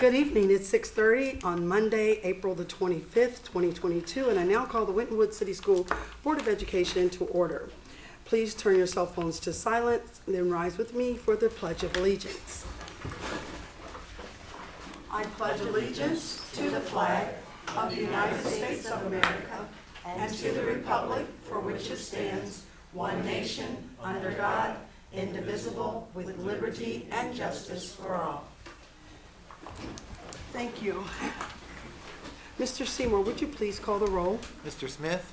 Good evening. It's 6:30 on Monday, April the 25th, 2022, and I now call the Winton City School Board of Education to order. Please turn your cell phones to silent, and then rise with me for the Pledge of Allegiance. I pledge allegiance to the flag of the United States of America and to the republic for which it stands, one nation, under God, indivisible, with liberty and justice for all. Thank you. Mr. Seymour, would you please call the roll? Mr. Smith?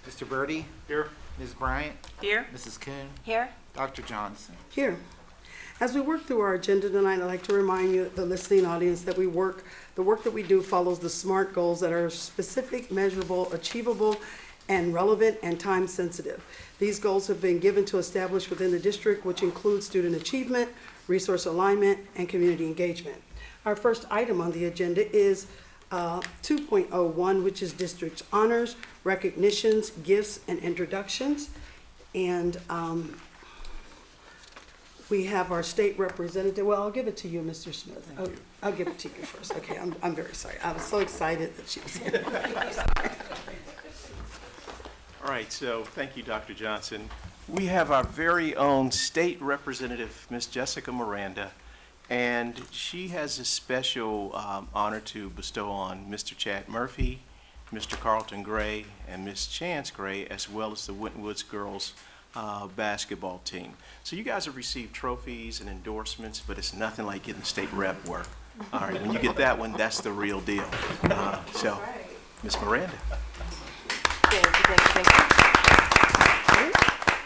Mr. Birdie? Here. Ms. Bryant? Here. Mrs. Kuhn? Here. Dr. Johnson? Here. As we work through our agenda tonight, I'd like to remind you, the listening audience, that the work that we do follows the SMART goals that are specific, measurable, achievable, and relevant and time sensitive. These goals have been given to establish within the district, which includes student achievement, resource alignment, and community engagement. Our first item on the agenda is 2.01, which is district honors, recognitions, gifts, and introductions. And we have our state representative. Well, I'll give it to you, Mr. Smith. I'll give it to you first. Okay, I'm very sorry. I was so excited that she was here. All right, so thank you, Dr. Johnson. We have our very own state representative, Ms. Jessica Miranda, and she has a special honor to bestow on Mr. Chad Murphy, Mr. Carlton Gray, and Ms. Chance Gray, as well as the Winton Woods girls basketball team. So you guys have received trophies and endorsements, but it's nothing like getting state rep work. All right, when you get that one, that's the real deal. So, Ms. Miranda. Thank you.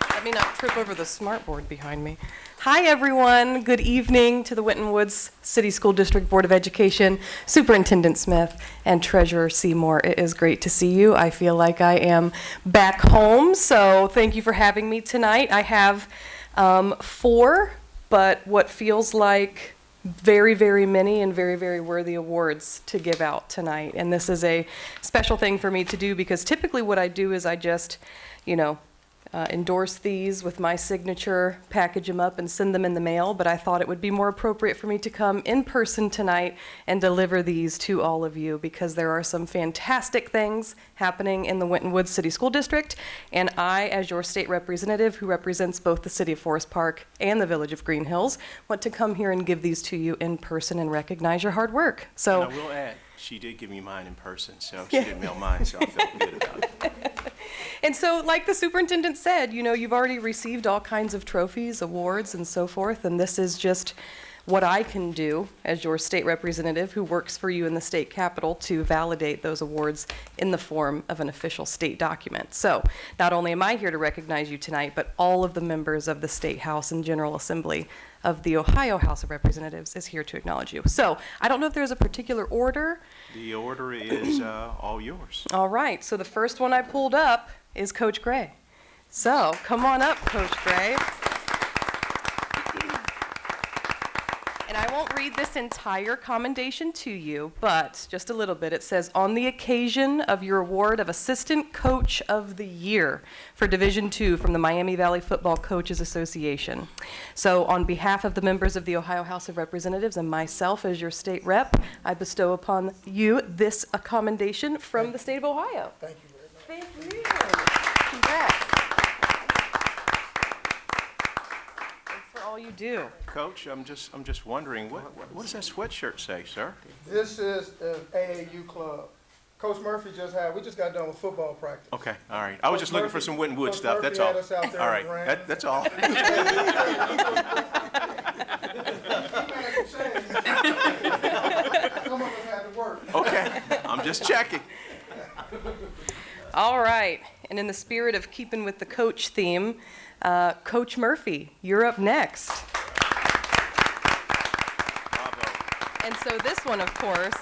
Let me not trip over the smart board behind me. Hi, everyone. Good evening to the Winton Woods City School District Board of Education, Superintendent Smith, and Treasurer Seymour. It is great to see you. I feel like I am back home, so thank you for having me tonight. I have 4, but what feels like very, very many and very, very worthy awards to give out tonight. And this is a special thing for me to do because typically what I do is I just, endorse these with my signature, package them up, and send them in the mail. But I thought it would be more appropriate for me to come in person tonight and deliver these to all of you because there are some fantastic things happening in the Winton Woods City School District. And I, as your state representative who represents both the City of Forest Park and the Village of Green Hills, want to come here and give these to you in person and recognize your hard work. So, And I will add, she did give me mine in person, so she did mail mine, so I felt good about it. And so, like the superintendent said, you've already received all kinds of trophies, awards, and so forth, and this is just what I can do as your state representative who works for you in the state capitol to validate those awards in the form of an official state document. So, not only am I here to recognize you tonight, but all of the members of the State House and General Assembly of the Ohio House of Representatives is here to acknowledge you. So, I don't know if there's a particular order. The order is all yours. All right, so the first one I pulled up is Coach Gray. So, come on up, Coach Gray. And I won't read this entire commendation to you, but just a little bit. It says, on the occasion of your award of Assistant Coach of the Year for Division II from the Miami Valley Football Coaches Association. So on behalf of the members of the Ohio House of Representatives and myself as your state rep, I bestow upon you this commendation from the state of Ohio. Thank you very much. Thank you. Congrats. Thanks for all you do. Coach, I'm just wondering, what does that sweatshirt say, sir? This is an AAU club. Coach Murphy we just got done with football practice. Okay, all right. I was just looking for some Winton Woods stuff, that's all. Coach Murphy had us out there All and ran. right, that's all. Some of us had to work. Okay, I'm just checking. All right, and in the spirit of keeping with the coach theme, Coach Murphy, you're up next. Bravo. And so this one, of course,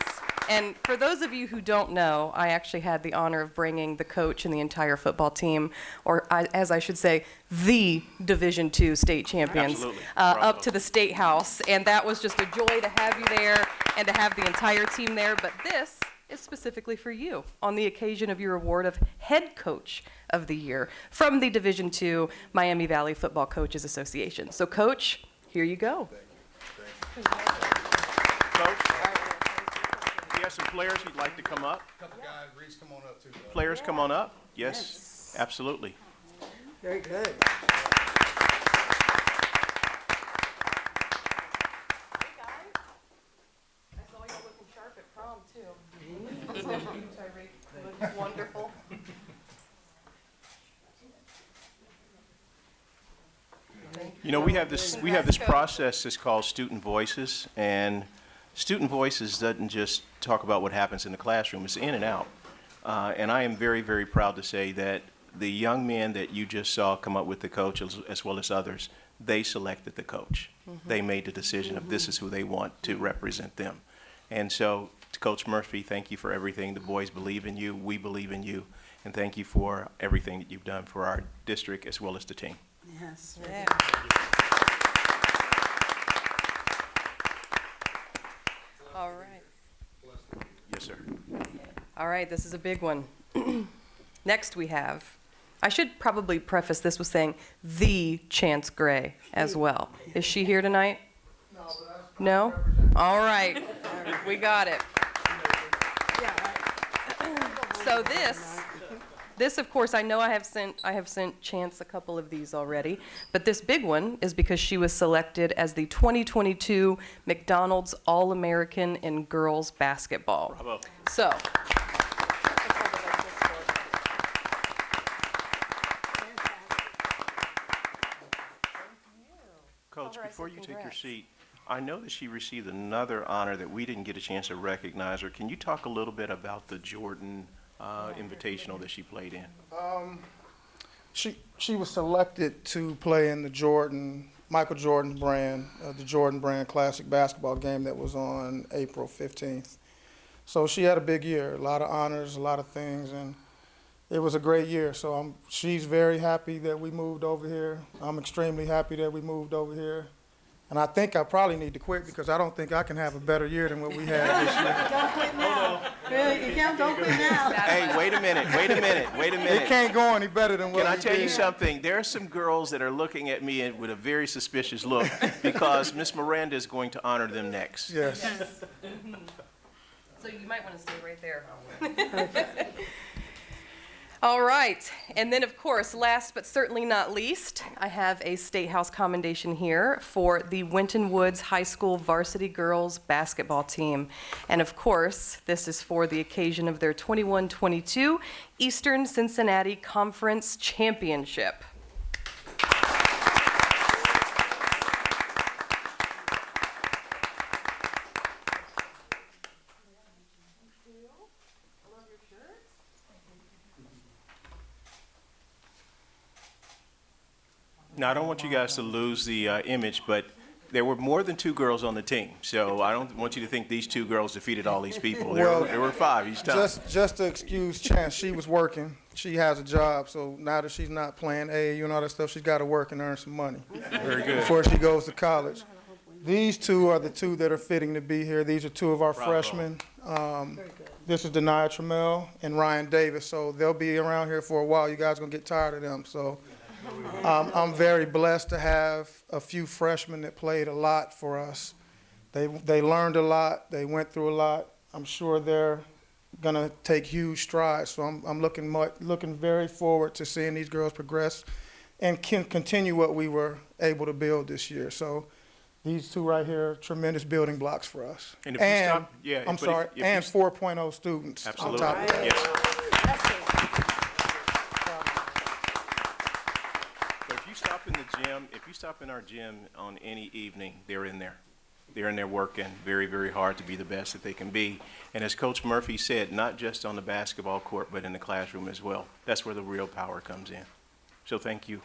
and for those of you who don't know, I actually had the honor of bringing the coach and the entire football team, or as I should say, the Division II state champions, Absolutely. up to the State House. And that was just a joy to have you there and to have the entire team there. But this is specifically for you on the occasion of your award of Head Coach of the Year from the Division II Miami Valley Football Coaches Association. So, Coach, here you go. Coach, we have some players who'd like to come up. Couple guys, Reese, come on up too. Players, come on up. Yes, absolutely. Very good. Hey guys, I saw you looking sharp at prom too. Especially you, Tyreek. You look wonderful. You know, we have this process that's called Student Voices, and Student Voices doesn't just talk about what happens in the classroom, it's in and out. And I am very, very proud to say that the young men that you just saw come up with the coach, as well as others, they selected the coach. They made the decision of this is who they want to represent them. And so, to Coach Murphy, thank you for everything. The boys believe in you, we believe in you, and thank you for everything that you've done for our district as well as the team. Yes. Yeah. All right. Yes, sir. All right, this is a big one. Next we have, I should probably preface this with saying the Chance Gray as well. Is she here tonight? No? All right, we got it. So this of course, I know I have sent Chance a couple of these already, but this big one is because she was selected as the 2022 McDonald's All-American in girls basketball. Bravo. So. Coach, All right, before so you take your congrats. seat, I know that she received another honor that we didn't get a chance to recognize her. Can you talk a little bit about the Jordan Invitational that she played in? She was selected to play in the Michael Jordan brand, the Jordan brand classic basketball game that was on April 15th. So she had a big year, a lot of honors, a lot of things, and it was a great year. So she's very happy that we moved over here. I'm extremely happy that we moved over here. And I think I probably need to quit because I don't think I can have a better year than what we had this year. Don't quit now. Really, you can't, don't quit now. Hey, wait a minute. It can't go any better than what Can I we tell you did. something? There are some girls that are looking at me with a very suspicious look because Miss Miranda is going to honor them next. Yes. So you might want to stay right there. All right, and then of course, last but certainly not least, I have a State House commendation here for the Winton Woods High School varsity girls basketball team. And of course, this is for the occasion of their 21-22 Eastern Cincinnati Conference Championship. Now, I don't want you guys to lose the image, but there were more than 2 girls on the team. So I don't want you to think these 2 girls defeated all these people. There were 5 each time. Just to excuse Chance, she was working. She has a job, so now that she's not playing AAU and all that stuff, she's got to work and earn some money Very good. before she goes to college. These 2 are the 2 that are fitting to be here. These are 2 of our Bravo. freshmen. This is Denia Trammell and Ryan Davis, so they'll be around here for a while. You guys are going to get tired of them, so I'm very blessed to have a few freshmen that played a lot for us. They learned a lot. They went through a lot. I'm sure they're going to take huge strides. So I'm looking very forward to seeing these girls progress and can continue what we were able to build this year. So these 2 right here are tremendous building blocks for us. And if you stop- yeah, I'm but sorry, if you and st- 4.0 students Absolutely. on top of that. Yes. But if you stop in our gym on any evening, they're in there. They're in there working very, very hard to be the best that they can be. And as Coach Murphy said, not just on the basketball court, but in the classroom as well. That's where the real power comes in. So thank you.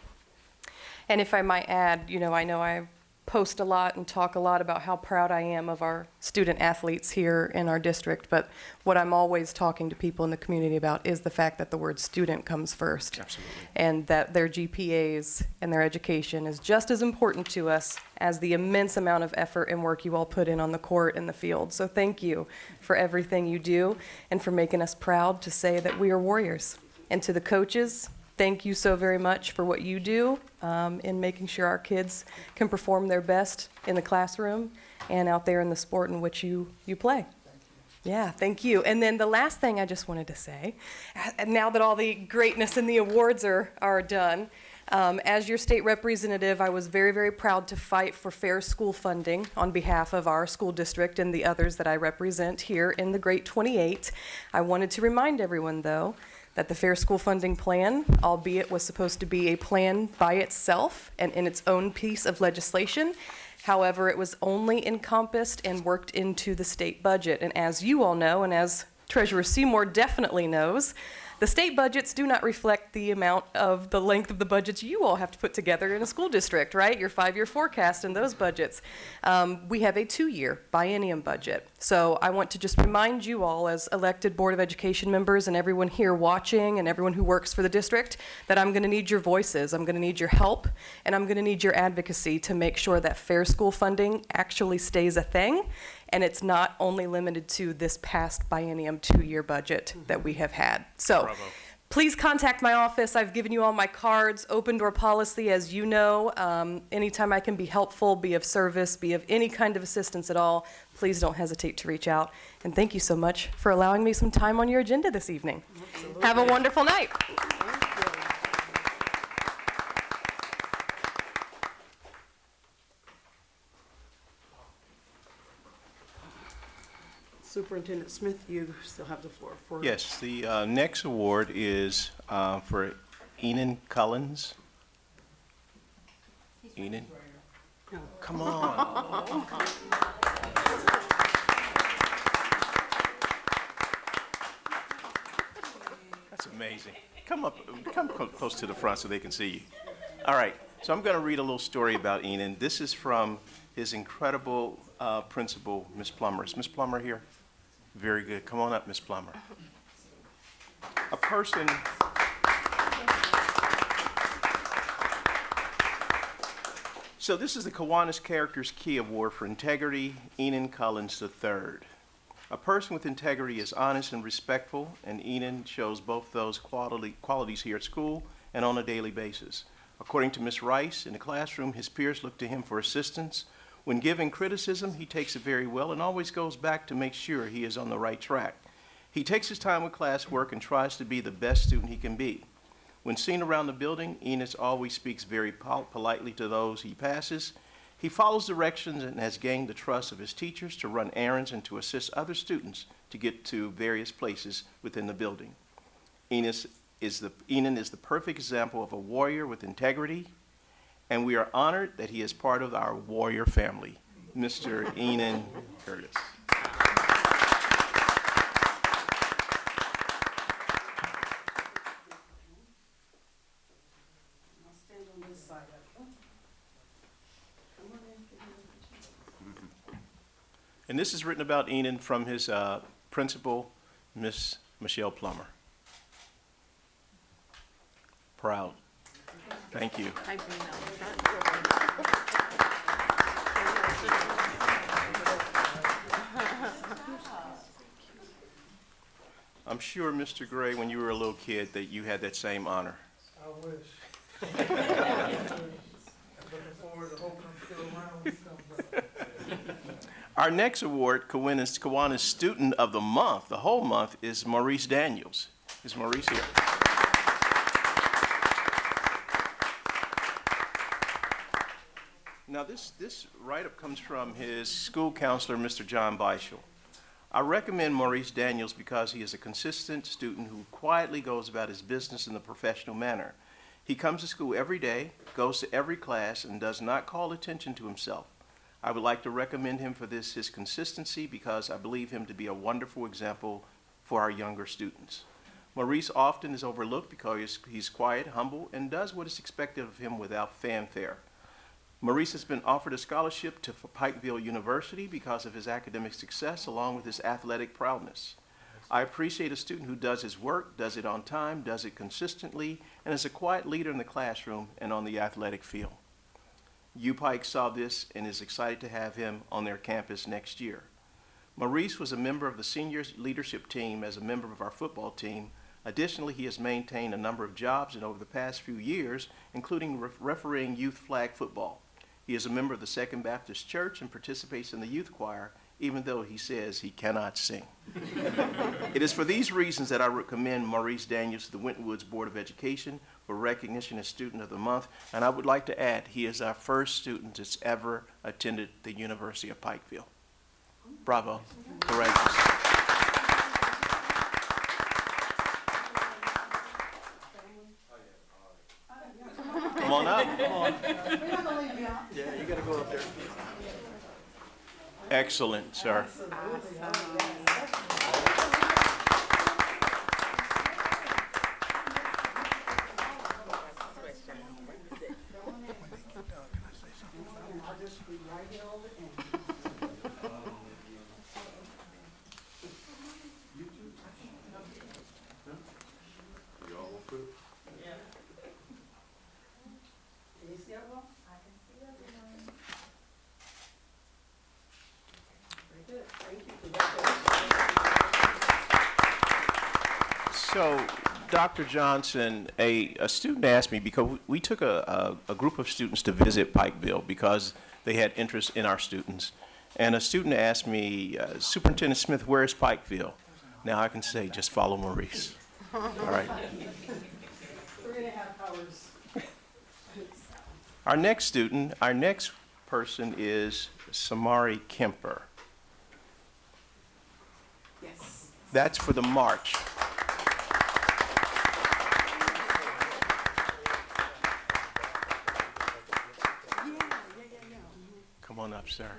And if I might add, I know I post a lot and talk a lot about how proud I am of our student athletes here in our district, but what I'm always talking to people in the community about is the fact that the word student comes first. Absolutely. And that their GPAs and their education is just as important to us as the immense amount of effort and work you all put in on the court and the field. So thank you for everything you do and for making us proud to say that we are warriors. And to the coaches, thank you so very much for what you do in making sure our kids can perform their best in the classroom and out there in the sport in which you play. Yeah, thank you. And then the last thing I just wanted to say, now that all the greatness and the awards are done, as your state representative, I was very, very proud to fight for fair school funding on behalf of our school district and the others that I represent here in the Great 28. I wanted to remind everyone, though, that the Fair School Funding Plan, albeit was supposed to be a plan by itself and in its own piece of legislation, however, it was only encompassed and worked into the state budget. And as you all know, and as Treasurer Seymour definitely knows, the state budgets do not reflect the amount of the length of the budgets you all have to put together in a school district, right? Your 5-year forecast and those budgets. We have a 2-year biennium budget. So I want to just remind you all as elected Board of Education members and everyone here watching and everyone who works for the district that I'm going to need your voices, I'm going to need your help, and I'm going to need your advocacy to make sure that fair school funding actually stays a thing. And it's not only limited to this past biennium 2-year budget that we have had. So Bravo. Please contact my office. I've given you all my cards, open door policy, as you know. Anytime I can be helpful, be of service, be of any kind of assistance at all, please don't hesitate to reach out. And thank you so much for allowing me some time on your agenda this evening. Absolutely. Have a wonderful night. Superintendent Smith, you still have the floor for. Yes, the next award is for Enan Cullins. Enan? Come on. That's amazing. Come close to the front so they can see you. All right, so I'm going to read a little story about Enan. This is from his incredible principal, Miss Plummer. Is Miss Plummer here? Very good. Come on up, Miss Plummer. A person. So this is the Kiwanis Characters Key Award for Integrity, Enan Cullins III. A person with integrity is honest and respectful, and Enan shows both those qualities here at school and on a daily basis. According to Ms. Rice, in the classroom, his peers look to him for assistance. When giving criticism, he takes it very well and always goes back to make sure he is on the right track. He takes his time with classwork and tries to be the best student he can be. When seen around the building, Enos always speaks very politely to those he passes. He follows directions and has gained the trust of his teachers to run errands and to assist other students to get to various places within the building. Enan is the perfect example of a warrior with integrity, and we are honored that he is part of our warrior family. Mr. Enan Curtis. I'll stand on this side. And this is written about Enan from his principal, Miss Michelle Plummer. Proud. Thank you. I'm sure, Mr. Gray, when you were a little kid, that you had that same honor. I wish. Looking forward to hoping I'm still around when he comes up. Our next award, Kiwanis Student of the Month, the whole month, is Maurice Daniels. Is Maurice here? Now, this write-up comes from his school counselor, Mr. John Beischel. I recommend Maurice Daniels because he is a consistent student who quietly goes about his business in a professional manner. He comes to school every day, goes to every class, and does not call attention to himself. I would like to recommend him for his consistency because I believe him to be a wonderful example for our younger students. Maurice often is overlooked because he's quiet, humble, and does what is expected of him without fanfare. Maurice has been offered a scholarship to Pikeville University because of his academic success along with his athletic prowess. I appreciate a student who does his work, does it on time, does it consistently, and is a quiet leader in the classroom and on the athletic field. UPike saw this and is excited to have him on their campus next year. Maurice was a member of the senior leadership team as a member of our football team. Additionally, he has maintained a number of jobs over the past few years, including refereeing youth flag football. He is a member of the Second Baptist Church and participates in the youth choir even though he says he cannot sing. It is for these reasons that I recommend Maurice Daniels to the Winton Woods Board of Education for recognition as Student of the Month. And I would like to add, he is our first student that's ever attended the University of Pikeville. Bravo. Courageous. Come on up. Yeah, you gotta go up there. Excellent, sir. So, Dr. Johnson, a student asked me, because we took a group of students to visit Pikeville because they had interest in our students. And a student asked me, Superintendent Smith, where is Pikeville? Now I can say, just follow Maurice. All right. We're gonna have ours. Our next person is Samari Kemper. Yes. That's for the march. Come on up, sir.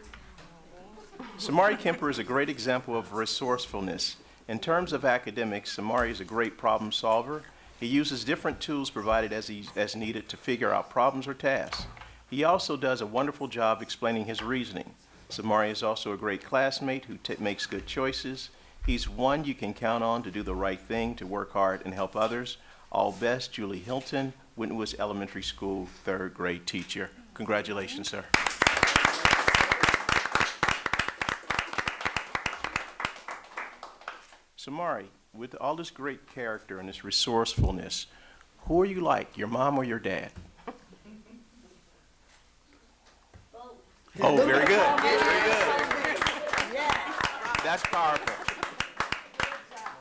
Samari Kemper is a great example of resourcefulness. In terms of academics, Samari is a great problem solver. He uses different tools provided as needed to figure out problems or tasks. He also does a wonderful job explaining his reasoning. Samari is also a great classmate who makes good choices. He's one you can count on to do the right thing, to work hard and help others. All best, Julie Hilton, Winton Woods Elementary School, 3rd grade teacher. Congratulations, sir. Samari, with all this great character and this resourcefulness, who are you like, your mom or your dad? Oh, very good. Very good. That's powerful.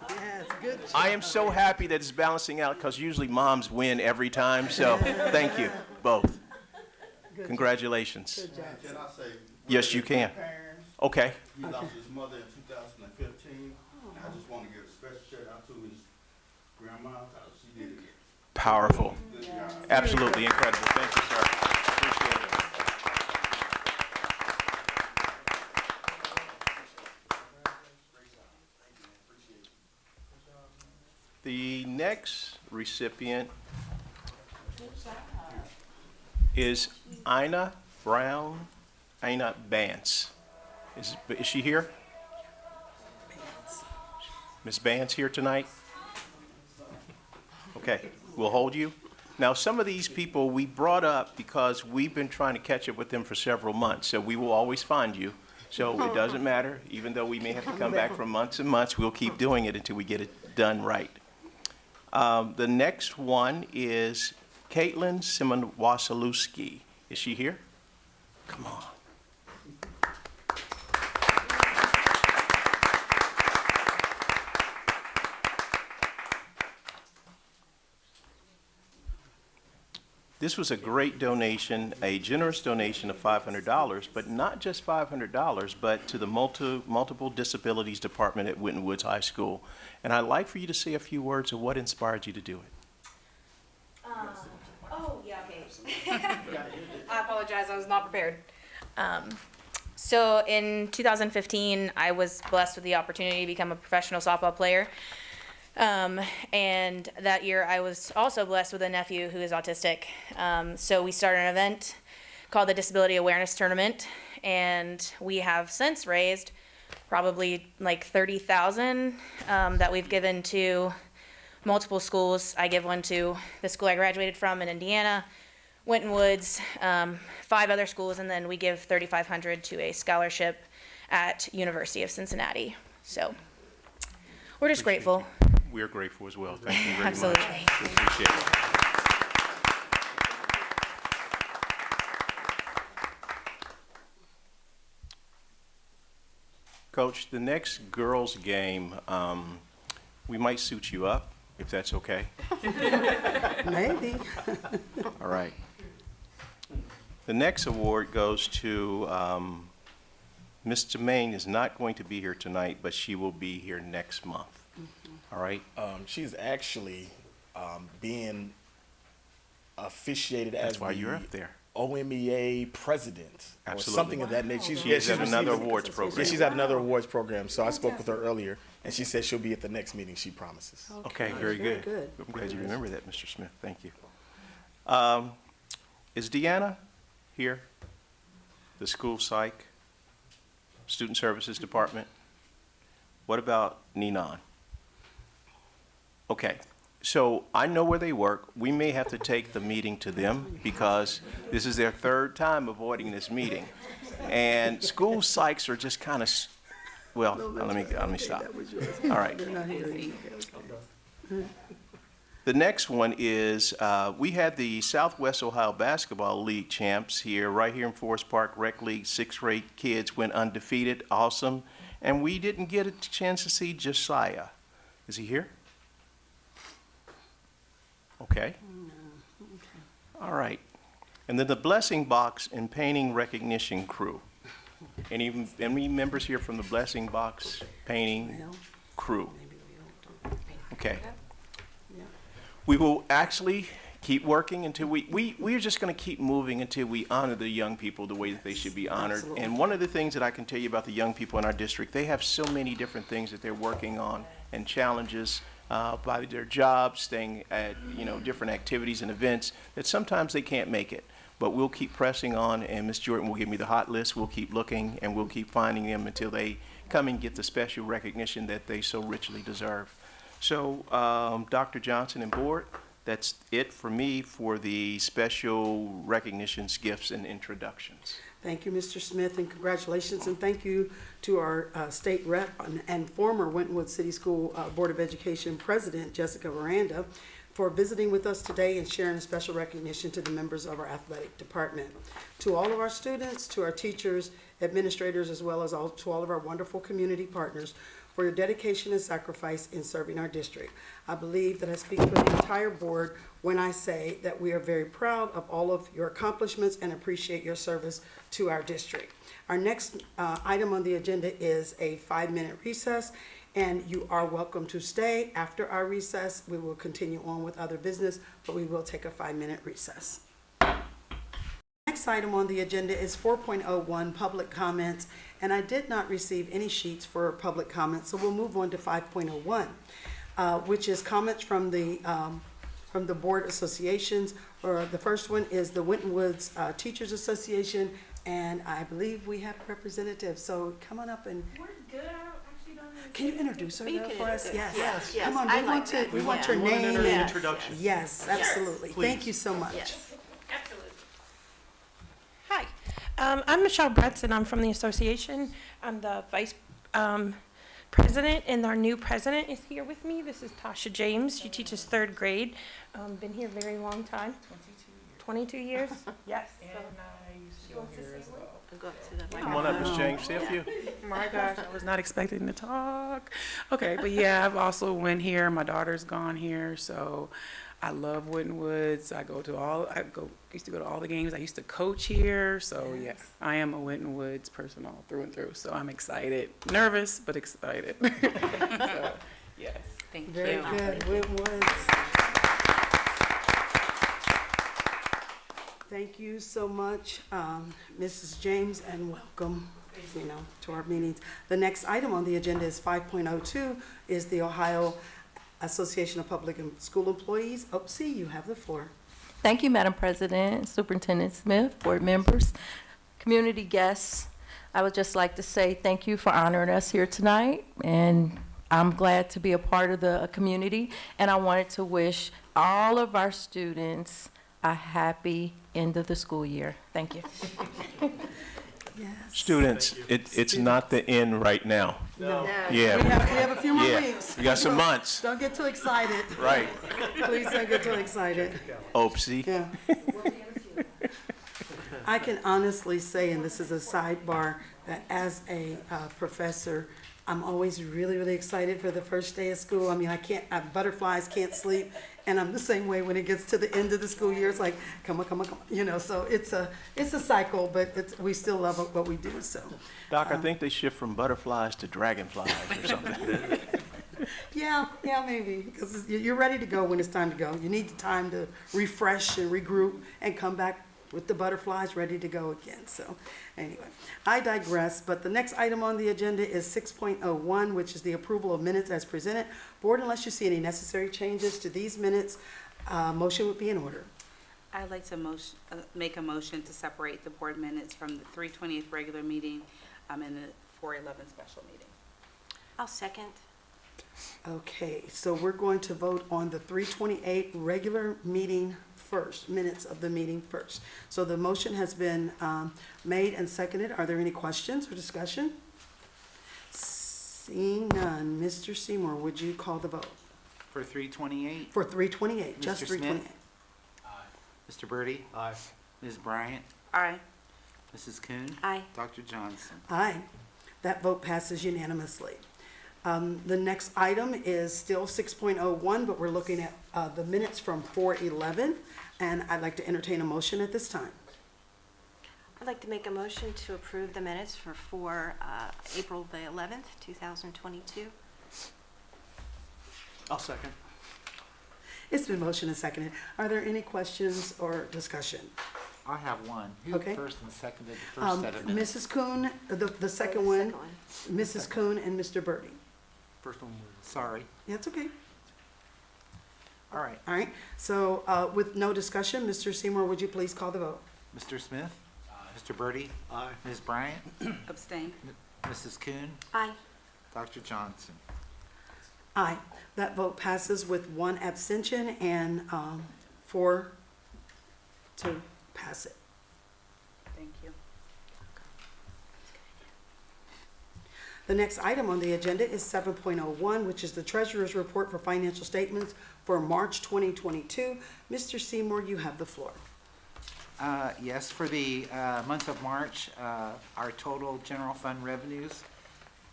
Yes, good job. I am so happy that it's balancing out because usually moms win every time. So thank you both. Congratulations. Good job. Can I say? Yes, you can. Okay. He lost his mother in 2015. And I just want to give a special shout out to his grandma. She did it. Powerful. Good job. Absolutely incredible. Thank you, sir. Appreciate it. The next recipient is Ina Bance. Is she here? Ms. Bance here tonight? Okay, we'll hold you. Now, some of these people we brought up because we've been trying to catch up with them for several months, so we will always find you. So it doesn't matter, even though we may have to come back for months and months, we'll keep doing it until we get it done right. The next one is Caitlin Simon-Wasilewski. Is she here? Come on. This was a great donation, a generous donation of $500, but not just $500, but to the Multiple Disabilities Department at Winton Woods High School. And I'd like for you to say a few words of what inspired you to do it. I apologize, I was not prepared. So in 2015, I was blessed with the opportunity to become a professional softball player. And that year I was also blessed with a nephew who is autistic. So we started an event called the Disability Awareness Tournament, and we have since raised probably like $30,000 that we've given to multiple schools. I give one to the school I graduated from in Indiana, Winton Woods, 5 other schools, and then we give $3,500 to a scholarship at University of Cincinnati. So we're just grateful. We're grateful as well. Thank you very Absolutely. much. We appreciate it. Coach, the next girls' game, we might suit you up, if that's okay. Maybe. All right. The next award goes to, Ms. Jermaine is not going to be here tonight, but she will be here next month. All right? She's actually being officiated That's as why the you're up there. OMEA president or Absolutely. something of that nature. She's at another awards Yeah, program. she's at another awards program. So I spoke with her earlier, and she said she'll be at the next meeting. She promises. Okay, very Very good. good. I'm glad you remember that, Mr. Smith. Thank you. Is Deanna here? The school psych, student services department? What about Ninon? Okay, so I know where they work. We may have to take the meeting to them because this is their third time avoiding this meeting. And school psychs are just kind of, well, let me stop. All right. They're not here. The next one is, we had the Southwest Ohio Basketball League champs here, right here in Forest Park Rec League. 6th grade kids went undefeated, awesome. And we didn't get a chance to see Josiah. Is he here? Okay. All right. And then the Blessing Box and Painting Recognition Crew. Any members here from the Blessing Box Painting Crew? Okay. We will actually keep working until we're just going to keep moving until we honor the young people the way that they should be honored. Absolutely. And one of the things that I can tell you about the young people in our district, they have so many different things that they're working on and challenges by their jobs, staying at, different activities and events that sometimes they can't make it. But we'll keep pressing on, and Ms. Jordan will give me the hot list. We'll keep looking, and we'll keep finding them until they come and get the special recognition that they so richly deserve. So, Dr. Johnson and board, that's it for me for the special recognitions, gifts, and introductions. Thank you, Mr. Smith, and congratulations, and thank you to our state rep and former Winton City School Board of Education President, Jessica Miranda, for visiting with us today and sharing a special recognition to the members of our athletic department. To all of our students, to our teachers, administrators, as well as to all of our wonderful community partners, for your dedication and sacrifice in serving our district. I believe that I speak for the entire board when I say that we are very proud of all of your accomplishments and appreciate your service to our district. Our next item on the agenda is a 5-minute recess, and you are welcome to stay. After our recess, we will continue on with other business, but we will take a 5-minute recess. Next item on the agenda is 4.01, public comments, and I did not receive any sheets for public comments, so we'll move on to 5.01, which is comments from the board associations. Or the first one is the Winton Woods Teachers Association, and I believe we have representatives, so come on up and. We're good. I actually don't know. Can you introduce her You though can for us? introduce- Yes. yes, Come on, I we like want to, that. we want Yeah. your We want name. an and- introduction. Yes, absolutely. Thank you so much. Yes, absolutely. Hi, I'm Michelle Bretson. I'm from the association. I'm the vice president, and our new president is here with me. This is Tasha James. She teaches 3rd grade. Been here a very long time. 22 years? Yes. And I used to go here as well. Come on up, Ms. James, see a few. My gosh, I was not expecting to talk. Okay, but yeah, I've also went here. My daughter's gone here, so I love Winton Woods. Used to go to all the games. I used to coach here, so yeah, I am a Winton Woods person all through and through. So I'm excited, nervous, but excited. So, yes. Thank Very good. Winton Woods. Thank you so much, Mrs. James, and welcome, to our meetings. The next item on the agenda is 5.02, is the Ohio Association of Public and School Employees. OPSI, you have the floor. Thank you, Madam President, Superintendent Smith, board members, community guests. I would just like to say thank you for honoring us here tonight, and I'm glad to be a part of the community, and I wanted to wish all of our students a happy end of the school year. Thank you. Yes. Students, it's not the end right now. No. Yeah. We have a few more Yeah. weeks. We got some months. Don't get too excited. Right. Please don't get too excited. Oopsie. Yeah. I can honestly say, and this is a sidebar, that as a professor, I'm always really, really excited for the first day of school. I mean, butterflies can't sleep, and I'm the same way when it gets to the end of the school year. It's like, come on, you know. So it's a cycle, but we still love what we do. So, Doc, I think they shift from butterflies to dragonflies or something. yeah, maybe, because you're ready to go when it's time to go. You need the time to refresh and regroup and come back with the butterflies ready to go again. So anyway, I digress, but the next item on the agenda is 6.01, which is the approval of minutes as presented. Board, unless you see any necessary changes to these minutes, motion would be in order. I'd like to make a motion to separate the board minutes from the 3/20th regular meeting and the 4/11 special meeting. I'll second. Okay, so we're going to vote on the 3/28 regular meeting first, minutes of the meeting first. So the motion has been made and seconded. Are there any questions or discussion? Seeing none, Mr. Seymour, would you call the vote? For 328, For 328, just Mr. 328. Smith? Mr. Birdie? Aye. Ms. Bryant? Aye. Mrs. Kuhn? Aye. Dr. Johnson? Aye. That vote passes unanimously. The next item is still 6.01, but we're looking at the minutes from 4/11, and I'd like to entertain a motion at this time. I'd like to make a motion to approve the minutes for April the 11th, 2022. I'll second. It's been motioned and seconded. Are there any questions or discussion? I have one. Who Okay. first and seconded the first set of minutes? Mrs. Kuhn, the second one, Mrs. Kuhn and Mr. Birdie. First one was. Sorry. That's okay. All right. All right, so with no discussion, Mr. Seymour, would you please call the vote? Mr. Smith? Mr. Birdie? Aye. Ms. Bryant? Abstain. Mrs. Kuhn? Aye. Dr. Johnson? Aye. That vote passes with one abstention and 4 to pass it. Thank you. The next item on the agenda is 7.01, which is the Treasurer's Report for Financial Statements for March 2022. Mr. Seymour, you have the floor. Yes, for the month of March, our total general fund revenues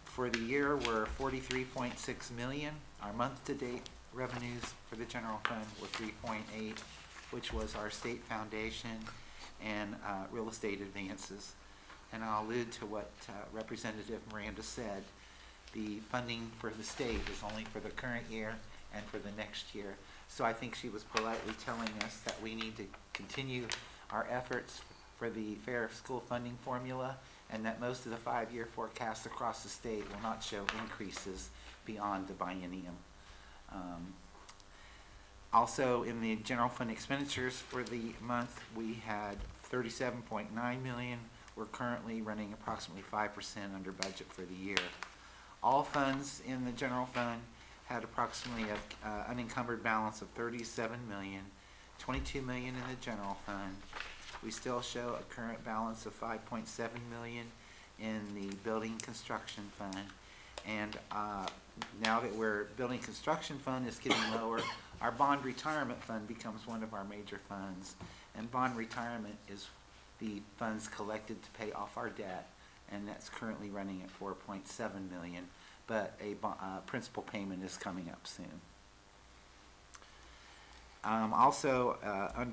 for the year were $43.6 million. Our month-to-date revenues for the general fund were 3.8, which was our state foundation and real estate advances. And I'll allude to what Representative Miranda said. The funding for the state is only for the current year and for the next year. So I think she was politely telling us that we need to continue our efforts for the fair school funding formula, and that most of the 5-year forecasts across the state will not show increases beyond the biennium. Also, in the general fund expenditures for the month, we had $37.9 million. We're currently running approximately 5% under budget for the year. All funds in the general fund had approximately an unencumbered balance of $37 million, $22 million in the general fund. We still show a current balance of $5.7 million in the building construction fund. And now that building construction fund is getting lower, our bond retirement fund becomes one of our major funds. And bond retirement is the funds collected to pay off our debt, and that's currently running at $4.7 million, but a principal payment is coming up soon. Also,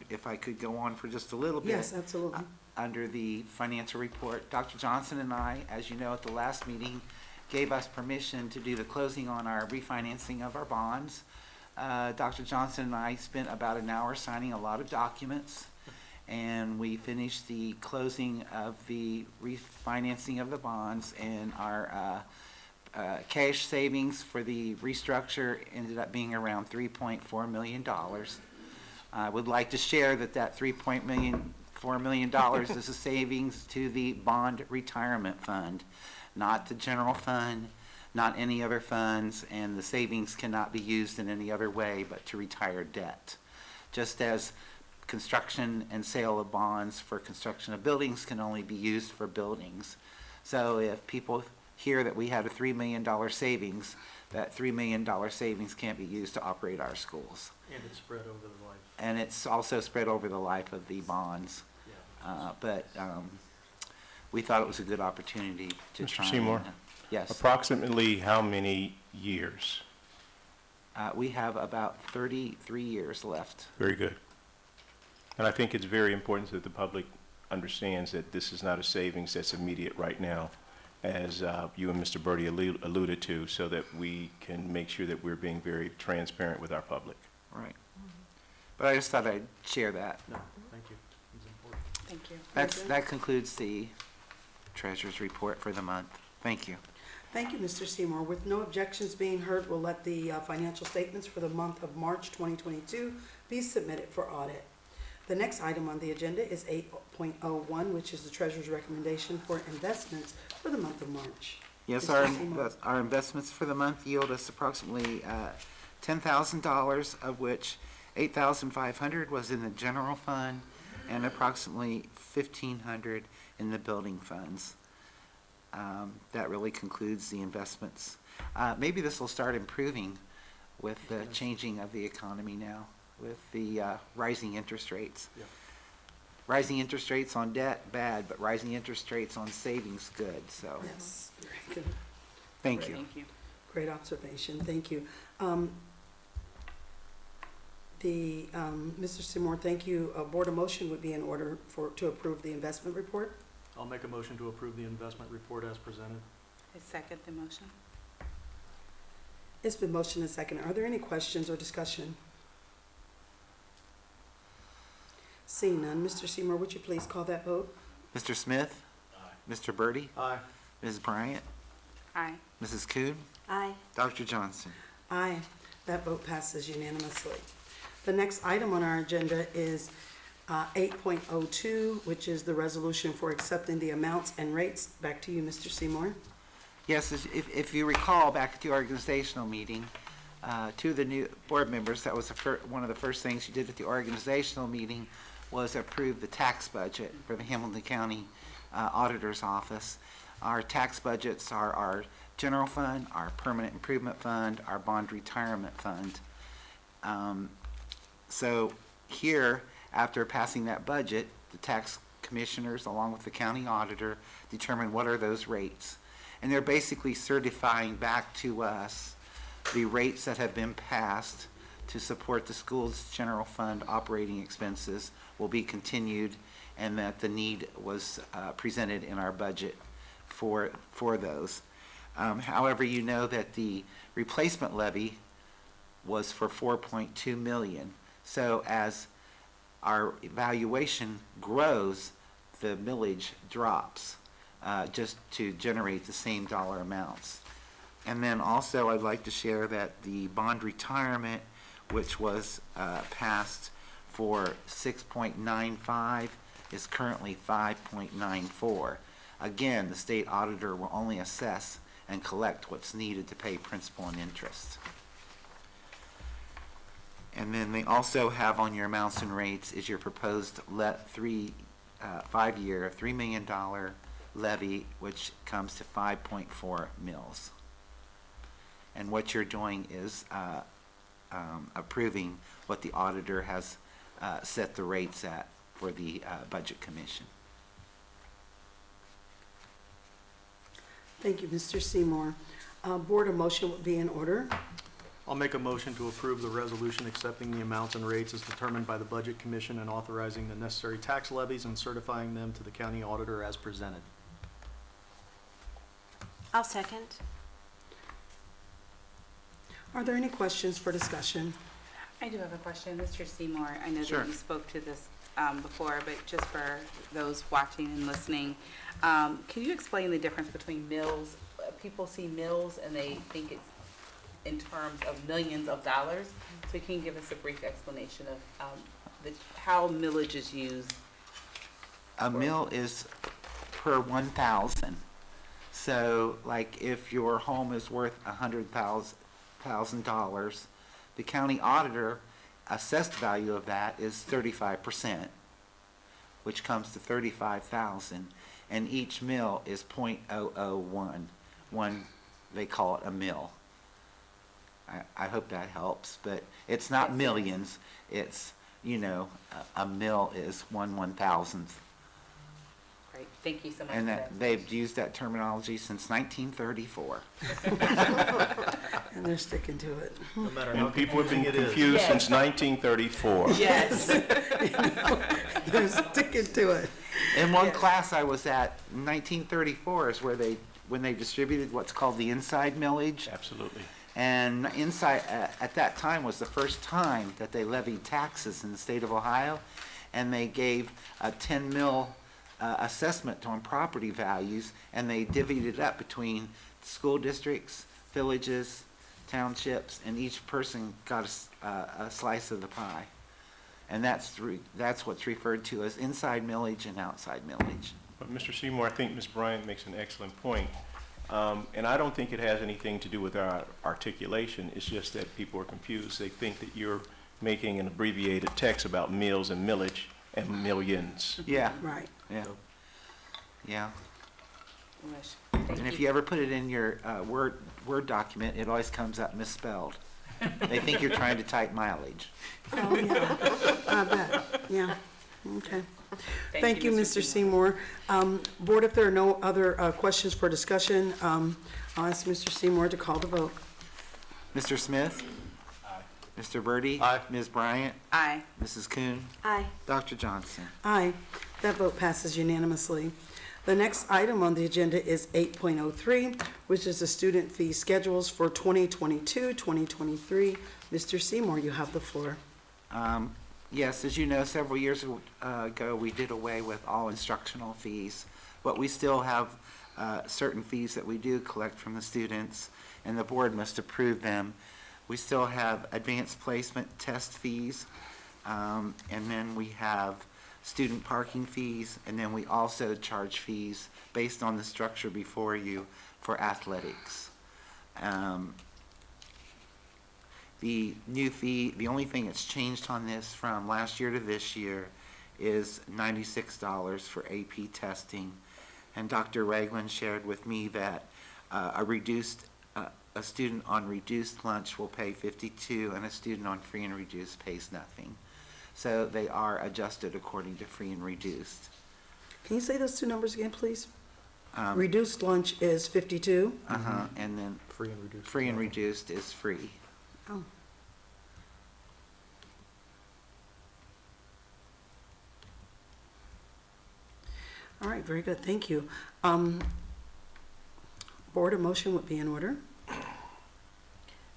if I could go on for just a little bit. Yes, absolutely. Under the financial report, Dr. Johnson and I, as you know, at the last meeting, gave us permission to do the closing on our refinancing of our bonds. Dr. Johnson and I spent about an hour signing a lot of documents, and we finished the closing of the refinancing of the bonds, and our cash savings for the restructure ended up being around $3.4 million. I would like to share that $3.4 million is a savings to the bond retirement fund, not the general fund, not any other funds, and the savings cannot be used in any other way but to retire debt. Just as construction and sale of bonds for construction of buildings can only be used for buildings. So if people hear that we had a $3 million savings, that $3 million savings can't be used to operate our schools. And it's spread over the life. And it's also spread over the life of the bonds. but we thought it was a good opportunity to Mr. try. Seymour? Yes. Approximately how many years? We have about 33 years left. Very good. And I think it's very important that the public understands that this is not a savings that's immediate right now, as you and Mr. Birdie alluded to, so that we can make sure that we're being very transparent with our public. Right. But I just thought I'd share that. No, thank you. It's important. Thank you. That concludes the treasurer's report for the month. Thank you. Thank you, Mr. Seymour. With no objections being heard, we'll let the financial statements for the month of March 2022 be submitted for audit. The next item on the agenda is 8.01, which is the treasurer's recommendation for investments for the month of March. Yes, Mr. Seymour. our investments for the month yield us approximately $10,000, of which $8,500 was in the general fund and approximately $1,500 in the building funds. That really concludes the investments. Maybe this will start improving with the changing of the economy now, with the rising interest rates. Yeah. Rising interest rates on debt, bad, but rising interest rates on savings, good, so. Yes, very good. Thank you. Thank you. Great observation. Thank you. Mr. Seymour, thank you. A board of motion would be in order to approve the investment report. I'll make a motion to approve the investment report as presented. I second the motion. It's been motioned and seconded. Are there any questions or discussion? Seeing none, Mr. Seymour, would you please call that vote? Mr. Smith? Aye. Mr. Birdie? Aye. Ms. Bryant? Aye. Mrs. Coon? Aye. Dr. Johnson? Aye. That vote passes unanimously. The next item on our agenda is 8.02, which is the resolution for accepting the amounts and rates. Back to you, Mr. Seymour. Yes, if you recall, back at the organizational meeting, two of the new board members, that was one of the first things you did at the organizational meeting was approve the tax budget for the Hamilton County Auditor's Office. Our tax budgets are our general fund, our permanent improvement fund, our bond retirement fund. So here, after passing that budget, the tax commissioners, along with the county auditor, determine what are those rates. And they're basically certifying back to us the rates that have been passed to support the school's general fund operating expenses will be continued, and that the need was presented in our budget for those. However, you know that the replacement levy was for $4.2 million. So as our evaluation grows, the millage drops just to generate the same dollar amounts. And then also I'd like to share that the bond retirement, which was passed for 6.95, is currently 5.94. Again, the state auditor will only assess and collect what's needed to pay principal and interest. And then they also have on your amounts and rates is your proposed 5-year, $3 million levy, which comes to 5.4 mils. And what you're doing is approving what the auditor has set the rates at for the Budget Commission. Thank you, Mr. Seymour. Board of motion would be in order. I'll make a motion to approve the resolution accepting the amounts and rates as determined by the Budget Commission and authorizing the necessary tax levies and certifying them to the county auditor as presented. I'll second. Are there any questions for discussion? I do have a question, Mr. Seymour. I know Sure. that you spoke to this before, but just for those watching and listening, can you explain the difference between mills? People see mills and they think it's in terms of millions of dollars. So can you give us a brief explanation of how millage is used? A mill is per 1,000. So like if your home is worth $100,000, the county auditor assessed value of that is 35%, which comes to 35,000, and each mill is 0.001. They call it a mill. I hope that helps, but it's not millions. It's, a mill is 1/1000th Thank you so much. And for that they've used that terminology since 1934. And they're sticking to it. No matter how And people have been confusing it is. confused since 1934. Yes. They're sticking to it. In one class I was at, 1934 is when they distributed what's called the inside millage. Absolutely. And inside, at that time was the first time that they levied taxes in the state of Ohio. And they gave a 10 mil assessment on property values, and they divvied it up between school districts, villages, townships, and each person got a slice of the pie. And that's what's referred to as inside millage and outside millage. But Mr. Seymour, I think Ms. Bryant makes an excellent point. And I don't think it has anything to do with our articulation. It's just that people are confused. They think that you're making an abbreviated text about mills and millage and millions. Yeah. Right. Yeah. Yeah. Wish. And if you ever put it in your Word document, it always comes up misspelled. They think you're trying to type mileage. Oh, yeah. I bet. Yeah. Okay. Thank you, Mr. Seymour. Board, if there are no other questions for discussion, I'll ask Mr. Seymour to call the vote. Mr. Smith? Aye. Mr. Birdie? Aye. Ms. Bryant? Aye. Mrs. Kuhn? Aye. Dr. Johnson? Aye. That vote passes unanimously. The next item on the agenda is 8.03, which is the student fee schedules for 2022, 2023. Mr. Seymour, you have the floor. Yes, as you know, several years ago, we did away with all instructional fees, but we still have certain fees that we do collect from the students, and the board must approve them. We still have advanced placement test fees, and then we have student parking fees, and then we also charge fees based on the structure before you for athletics. The new fee, the only thing that's changed on this from last year to this year is $96 for AP testing. And Dr. Ragland shared with me that a student on reduced lunch will pay $52 and a student on free and reduced pays nothing. So they are adjusted according to free and reduced. Can you say those two numbers again, please? Reduced lunch is 52. And then Free and reduced. free and reduced is free. Oh. All right, very good, thank you. Board, a motion would be in order.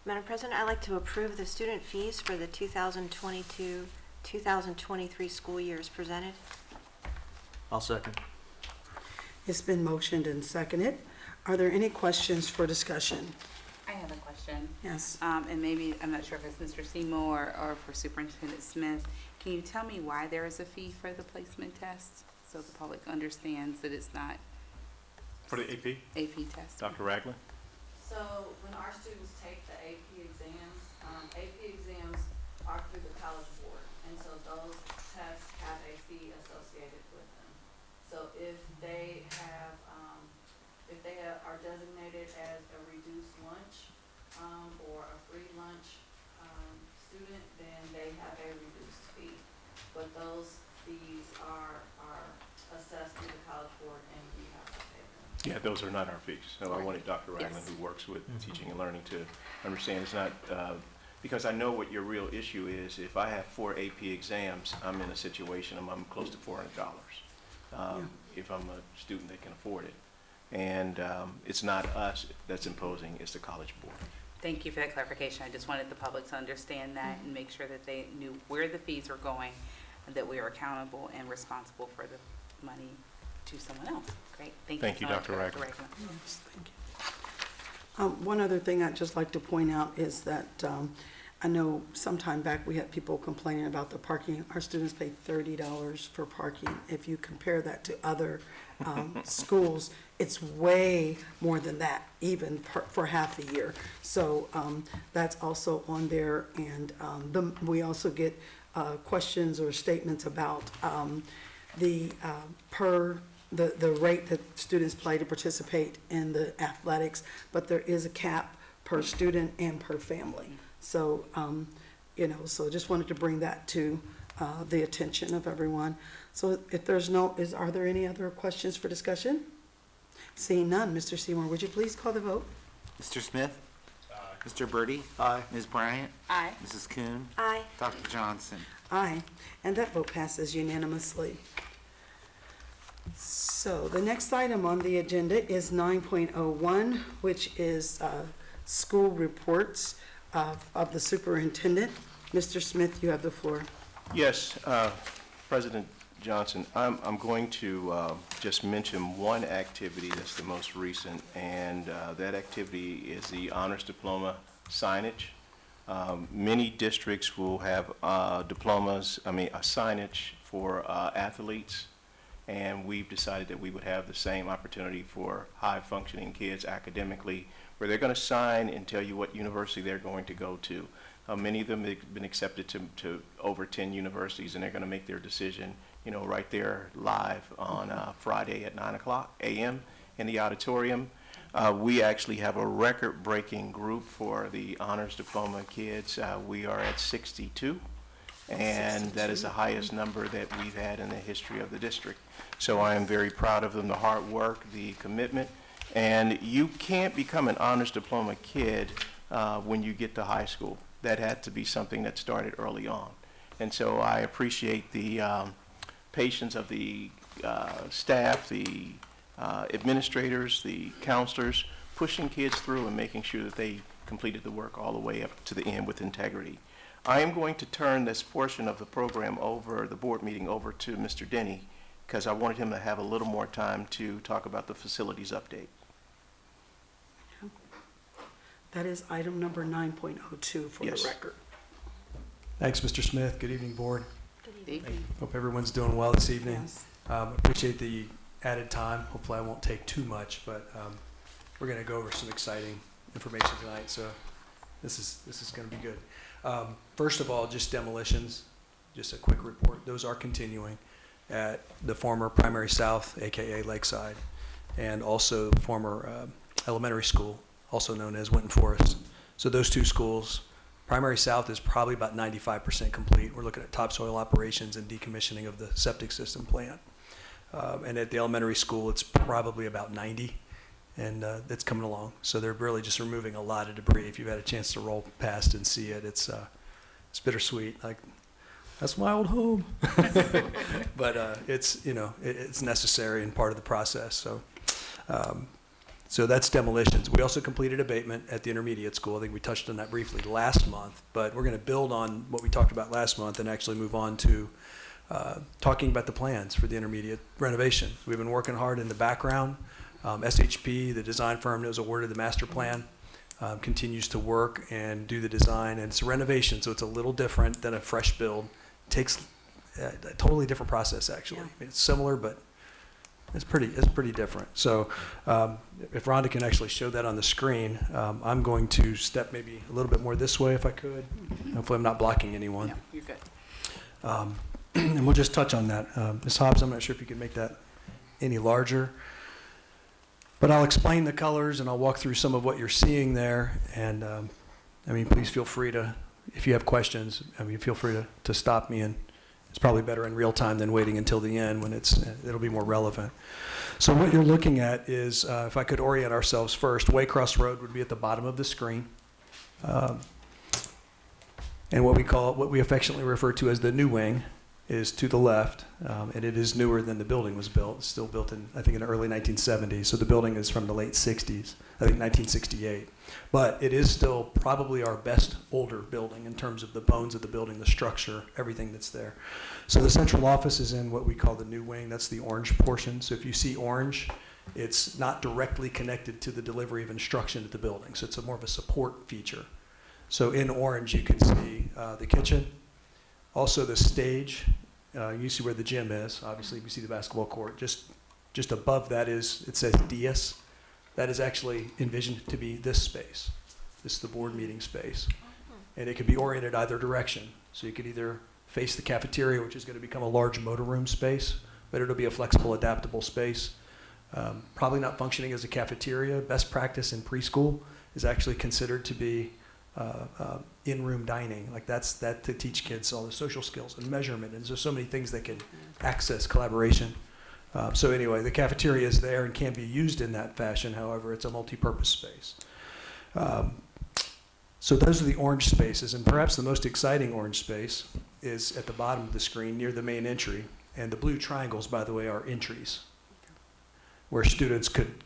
Madam President, I'd like to approve the student fees for the 2022-2023 school year as presented. I'll second. It's been motioned and seconded. Are there any questions for discussion? I have a question. Yes. And maybe, I'm not sure if it's Mr. Seymour or for Superintendent Smith. Can you tell me why there is a fee for the placement test? So the public understands that it's not For the AP, AP test. Dr. Ragland? So when our students take the AP exams are through the College Board, and so those tests have a fee associated with them. So if they are designated as a reduced lunch, or a free lunch, student, then they have a reduced fee. But those fees are assessed through the College Board, and we have to pay them. Yeah, those are not our fees. So I wanted Dr. Ragland, Yes. who works with teaching and learning, to understand it's not, because I know what your real issue is. If I have 4 AP exams, I'm in a situation, I'm close to $400. If I'm a student that can afford it. And it's not us that's imposing, it's the College Board. Thank you for that clarification. I just wanted the public to understand that and make sure that they knew where the fees are going and that we are accountable and responsible for the money to someone else. Great. Thank you, so much, Dr. Ragland. Yes, thank you. One other thing I'd just like to point out is that I know some time back we had people complaining about the parking. Our students pay $30 for parking. If you compare that to other schools, it's way more than that, even for half a year. So that's also on there. And we also get questions or statements about the rate that students pay to participate in the athletics, but there is a cap per student and per family. So, so just wanted to bring that to the attention of everyone. So if there's are there any other questions for discussion? Seeing none, Mr. Seymour, would you please call the vote? Mr. Smith? Mr. Birdie? Aye. Ms. Bryant? Aye. Mrs. Kuhn? Aye. Dr. Johnson? Aye, and that vote passes unanimously. So the next item on the agenda is 9.01, which is school reports of the superintendent. Mr. Smith, you have the floor. Yes, President Johnson, I'm going to just mention one activity that's the most recent, and that activity is the honors diploma signage. Many districts will have signage for athletes, and we've decided that we would have the same opportunity for high-functioning kids academically, where they're going to sign and tell you what university they're going to go to. Many of them have been accepted to over 10 universities, and they're going to make their decision, right there live on Friday at 9 a.m. in the auditorium. We actually have a record-breaking group for the honors diploma kids. We are at 62, and that is the highest number that we've had in the history of the district. So I am very proud of them, the hard work, the commitment, and you can't become an honors diploma kid when you get to high school. That had to be something that started early on. And so I appreciate the patience of the staff, the administrators, the counselors, pushing kids through and making sure that they completed the work all the way up to the end with integrity. I am going to turn this portion of the program over, the board meeting, over to Mr. Denny, because I wanted him to have a little more time to talk about the facilities update. That is item number 9.02 for the record. Thanks, Mr. Smith. Good evening, board. Good evening. Hope everyone's doing well this evening. Yes. Appreciate the added time. Hopefully I won't take too much, but we're going to go over some exciting information tonight, so this is going to be good. First of all, just demolitions, just a quick report. Those are continuing at the former Primary South, aka Lakeside, and also former elementary school, also known as Winton Forest. So those two schools, Primary South is probably about 95% complete. We're looking at topsoil operations and decommissioning of the septic system plant. And at the elementary school, it's probably about 90, and it's coming along. So they're really just removing a lot of debris. If you've had a chance to roll past and see it, it's bittersweet. Like, that's my old home. But it's, it's necessary and part of the process. So that's demolitions. We also completed abatement at the intermediate school. I think we touched on that briefly last month, but we're going to build on what we talked about last month and actually move on to talking about the plans for the intermediate renovation. We've been working hard in the background. SHP, the design firm that was awarded the master plan, continues to work and do the design, and it's a renovation, so it's a little different than a fresh build. It takes a totally different process, actually. Yeah. I mean, it's similar, but it's pretty different. So if Rhonda can actually show that on the screen, I'm going to step maybe a little bit more this way if I could. Hopefully I'm not blocking anyone. No, you're good. And we'll just touch on that. Ms. Hobbs, I'm not sure if you can make that any larger. But I'll explain the colors and I'll walk through some of what you're seeing there. And please feel free to, if you have questions, feel free to stop me. And it's probably better in real time than waiting until the end when it'll be more relevant. So what you're looking at is, if I could orient ourselves first, Waycross Road would be at the bottom of the screen. And what we affectionately refer to as the new wing is to the left, and it is newer than the building was built. It's still built in, I think, in the early 1970s. So the building is from the late 60s, I think 1968. But it is still probably our best older building in terms of the bones of the building, the structure, everything that's there. So the central office is in what we call the new wing. That's the orange portion. So if you see orange, it's not directly connected to the delivery of instruction at the building. So it's more of a support feature. So in orange, you can see the kitchen. Also the stage, you see where the gym is. Obviously, you see the basketball court. Just above that it says dais. That is actually envisioned to be this space. This is the board meeting space. And it could be oriented either direction. So you could either face the cafeteria, which is going to become a large motor room space, but it'll be a flexible, adaptable space. Probably not functioning as a cafeteria. Best practice in preschool is actually considered to be in-room dining. Like that to teach kids all the social skills and measurement. And there's so many things that can access collaboration. So anyway, the cafeteria is there and can be used in that fashion. However, it's a multi-purpose space. So those are the orange spaces, and perhaps the most exciting orange space is at the bottom of the screen near the main entry. And the blue triangles, by the way, are entries where students could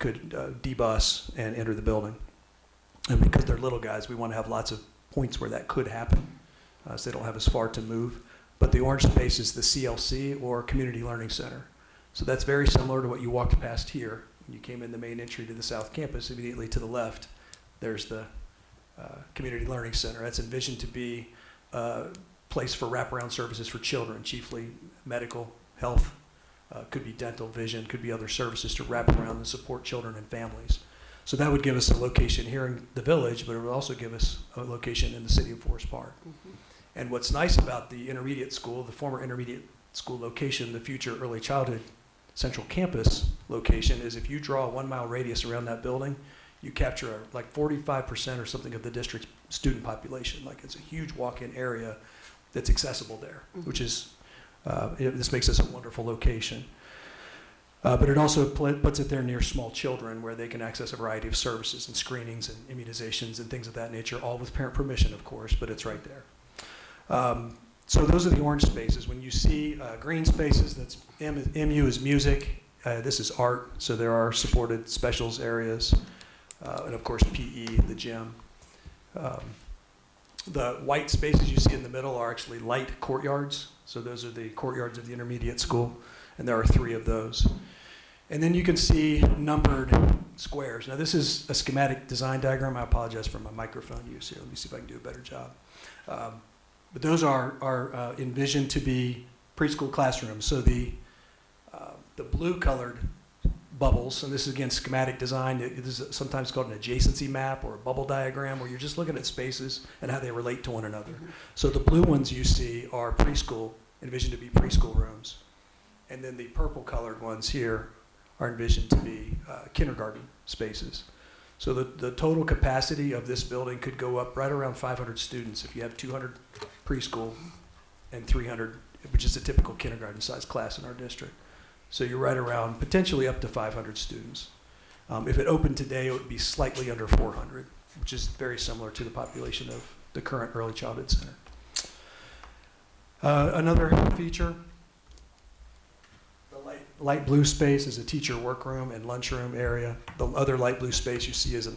debus and enter the building. And because they're little guys, we want to have lots of points where that could happen, so they don't have as far to move. But the orange space is the CLC, or Community Learning Center. So that's very similar to what you walked past here. When you came in the main entry to the South Campus, immediately to the left, there's the Community Learning Center. That's envisioned to be a place for wraparound services for children, chiefly medical, health, could be dental, vision, could be other services to wrap around and support children and families. So that would give us a location here in the village, but it would also give us a location in the city of Forest Park. And what's nice about the intermediate school, the former intermediate school location, the future early childhood central campus location, is if you draw a 1 mile radius around that building, you capture like 45% or something of the district's student population. Like, it's a huge walk-in area that's accessible there, which is, this makes this a wonderful location. But it also puts it there near small children where they can access a variety of services and screenings and immunizations and things of that nature, all with parent permission, of course, but it's right there. So those are the orange spaces. When you see green spaces, that's MU is music, this is art, so there are supported specials areas, and of course PE, the gym. The white spaces you see in the middle are actually light courtyards, so those are the courtyards of the intermediate school, and there are 3 of those. And then you can see numbered squares. Now this is a schematic design diagram. I apologize for my microphone use here. Let me see if I can do a better job. But those are envisioned to be preschool classrooms. So the blue colored bubbles, and this is again schematic design. It is sometimes called an adjacency map or a bubble diagram, where you're just looking at spaces and how they relate to one another. So the blue ones you see are preschool, envisioned to be preschool rooms. And then the purple colored ones here are envisioned to be kindergarten spaces. So the total capacity of this building could go up right around 500 students if you have 200 preschool and 300, which is a typical kindergarten size class in our district. So you're right around potentially up to 500 students. If it opened today, it would be slightly under 400, which is very similar to the population of the current early childhood center. Another feature, the light blue space is a teacher workroom and lunchroom area. The other light blue space you see is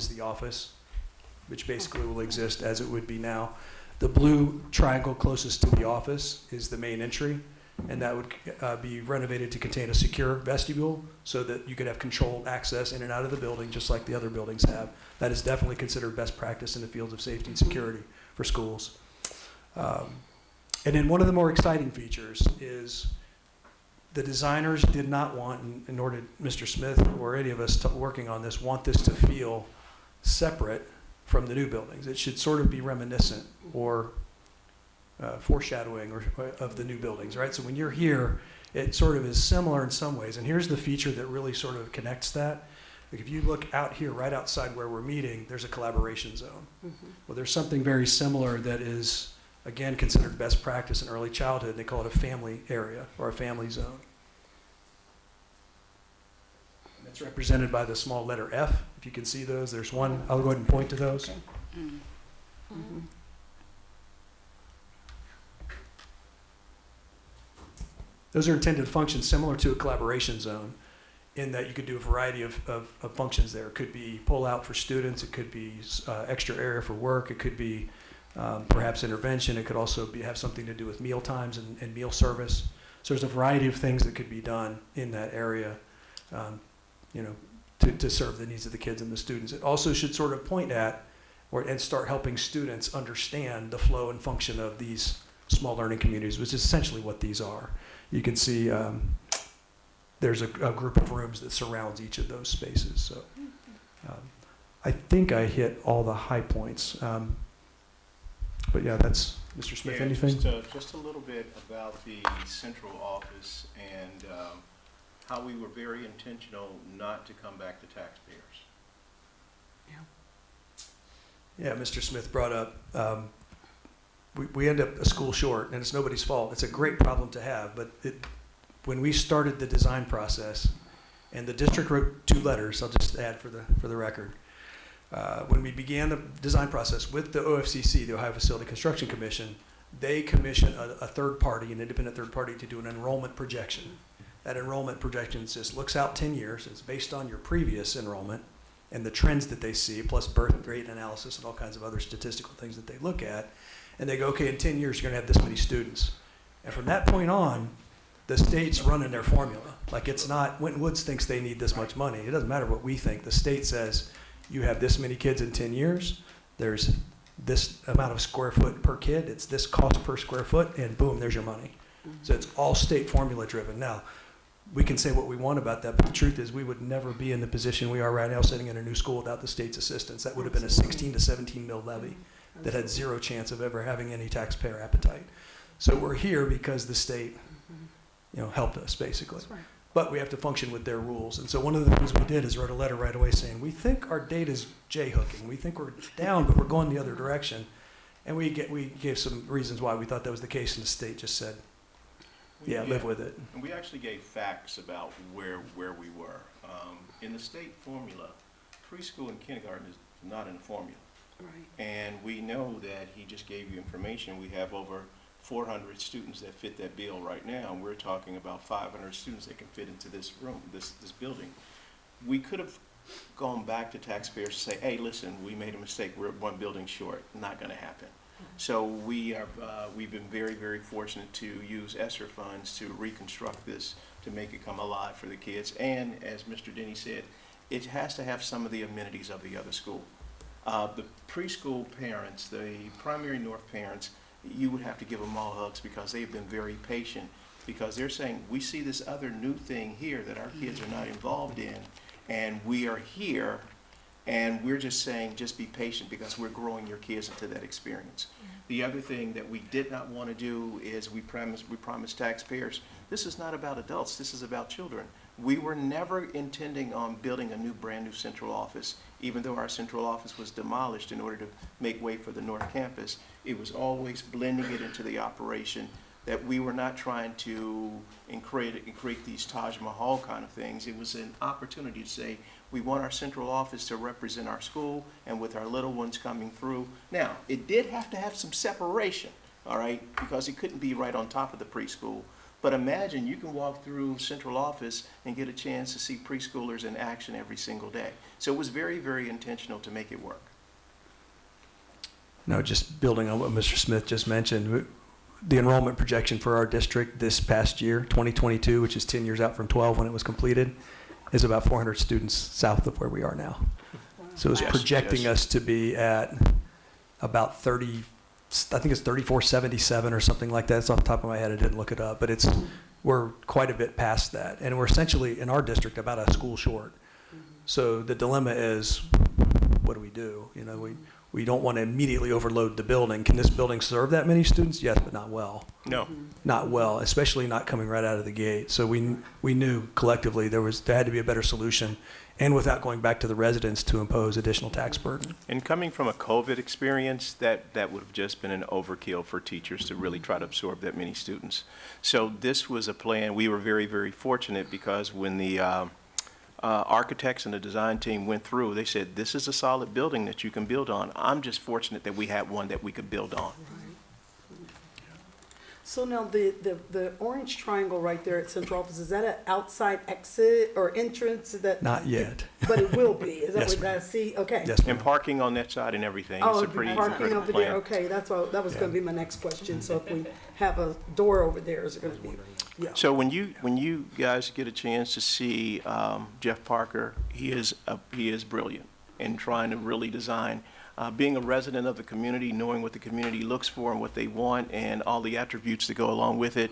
the office, which basically will exist as it would be now. The blue triangle closest to the office is the main entry, and that would be renovated to contain a secure vestibule so that you could have controlled access in and out of the building just like the other buildings have. That is definitely considered best practice in the fields of safety and security for schools. And then one of the more exciting features is the designers did not want, and nor did Mr. Smith or any of us working on this, want this to feel separate from the new buildings. It should sort of be reminiscent or foreshadowing of the new buildings, right? So when you're here, it sort of is similar in some ways. And here's the feature that really sort of connects that. Like, if you look out here, right outside where we're meeting, there's a collaboration zone. Well, there's something very similar that is, again, considered best practice in early childhood. They call it a family area or a family zone. And it's represented by the small letter F. If you can see those, there's one. I'll go ahead and point to those. Okay. Those are intended to function similar to a collaboration zone in that you could do a variety of functions there. It could be pull out for students. It could be extra area for work. It could be perhaps intervention. It could also have something to do with meal times and meal service. So there's a variety of things that could be done in that area, to serve the needs of the kids and the students. It also should sort of point at and start helping students understand the flow and function of these small learning communities, which is essentially what these are. You can see there's a group of rooms that surrounds each of those spaces. So I think I hit all the high points. But yeah, that's Mr. Smith. Yeah, anything? Just a little bit about the central office and how we were very intentional not to come back to taxpayers. Yeah, Mr. Smith brought up, we end up a school short, and it's nobody's fault. It's a great problem to have, but when we started the design process, and the district wrote 2 letters, I'll just add for the record. When we began the design process with the OFCC, the Ohio Facility Construction Commission, they commissioned a third party, an independent third party, to do an enrollment projection. That enrollment projection just looks out 10 years. It's based on your previous enrollment and the trends that they see, plus birth rate analysis and all kinds of other statistical things that they look at. And they go, okay, in 10 years, you're going to have this many students. And from that point on, the state's running their formula. Like, it's not, Winton Woods thinks they need this much money. It doesn't matter what we think. The state says, you have this many kids in 10 years. There's this amount of square foot per kid. It's this cost per square foot, and boom, there's your money. So it's all state formula driven. Now, we can say what we want about that, but the truth is we would never be in the position we are right now sitting in a new school without the state's assistance. That would have been a 16 to 17 mil levy that had zero chance of ever having any taxpayer appetite. So we're here because the state, helped us basically. But we have to function with their rules. And so one of the things we did is wrote a letter right away saying, we think our data's J-hooking. We think we're down, but we're going the other direction. And we gave some reasons why we thought that was the case, and the state just said, live with it. And we actually gave facts about where we were. In the state formula, preschool and kindergarten is not in the formula. Right. And we know that he just gave you information. We have over 400 students that fit that bill right now, and we're talking about 500 students that can fit into this room, this building. We could have gone back to taxpayers to say, hey, listen, we made a mistake, we're 1 building short. Not going to happen. So we've been very, very fortunate to use ESSER funds to reconstruct this, to make it come alive for the kids. And as Mr. Denny said, it has to have some of the amenities of the other school. The preschool parents, the primary North parents, you would have to give them all hugs because they've been very patient, because they're saying, we see this other new thing here that our kids are not involved in, and we are here, and we're just saying, just be patient because we're growing your kids into that experience. The other thing that we did not want to do is we promised taxpayers, this is not about adults, this is about children. We were never intending on building a brand new central office, even though our central office was demolished in order to make way for the North Campus. It was always blending it into the operation, that we were not trying to create these Taj Mahal kind of things. It was an opportunity to say, we want our central office to represent our school, and with our little ones coming through. Now, it did have to have some separation, all right, because it couldn't be right on top of the preschool. But imagine you can walk through central office and get a chance to see preschoolers in action every single day. So it was very, very intentional to make it work. No, just building on what Mr. Smith just mentioned, the enrollment projection for our district this past year, 2022, which is 10 years out from 12 when it was completed, is about 400 students south of where we are now. So it's projecting us to be at about 30, I think it's 3477 or something like that. It's off the top of my head. I didn't look it up, but we're quite a bit past that. And we're essentially, in our district, about a school short. So the dilemma is, what do we do? We don't want to immediately overload the building. Can this building serve that many students? Yes, but not well. No. Not well, especially not coming right out of the gate. So we knew collectively there had to be a better solution, and without going back to the residents to impose additional tax burden. And coming from a COVID experience, that would have just been an overkill for teachers to really try to absorb that many students. So this was a plan. We were very, very fortunate because when the architects and the design team went through, they said, this is a solid building that you can build on. I'm just fortunate that we had one that we could build on. So now the orange triangle right there at central office, is that an outside exit or entrance that? Not yet. But it will be, is that Yes, what I see? Okay. Yes, And parking on that side and everything. Oh, It's a it'd be pretty parking incredible over plan. there, okay, that was gonna be my next question, so if we have a door over there, is it gonna be, yeah. So when you guys get a chance to see Jeff Parker, he is brilliant in trying to really design. Being a resident of the community, knowing what the community looks for and what they want and all the attributes that go along with it,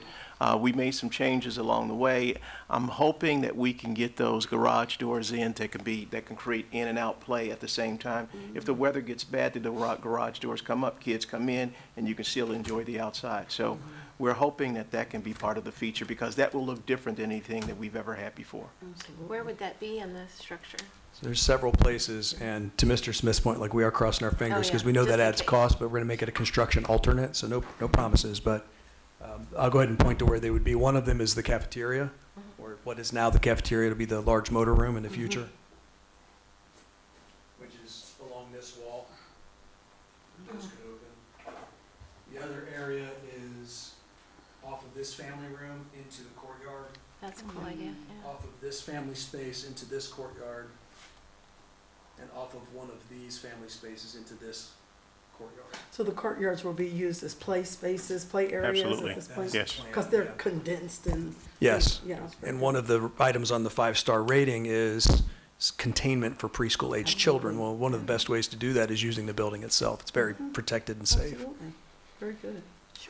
we made some changes along the way. I'm hoping that we can get those garage doors in that can create in and out play at the same time. If the weather gets bad, the garage doors come up, kids come in, and you can still enjoy the outside. So we're hoping that that can be part of the feature because that will look different than anything that we've ever had before. Where would that be in the structure? So there's several places, and to Mr. Smith's point, like we are crossing our fingers because we know that adds cost, but we're going to make it a construction alternate, so no promises. But I'll go ahead and point to where they would be. One of them is the cafeteria, or what is now the cafeteria to be the large motor room in the future, which is along this wall. Those could open. The other area is off of this family room into the courtyard. That's a cool idea, yeah. Off of this family space into this courtyard, and off of one of these family spaces into this courtyard. So the courtyards will be used as play spaces, play areas Absolutely. at this point? Yes. Because they're condensed and. Yes, Yeah. and one of the items on the 5-star rating is containment for preschool age children. Well, one of the best ways to do that is using the building itself. It's very protected and safe. Absolutely. Very good.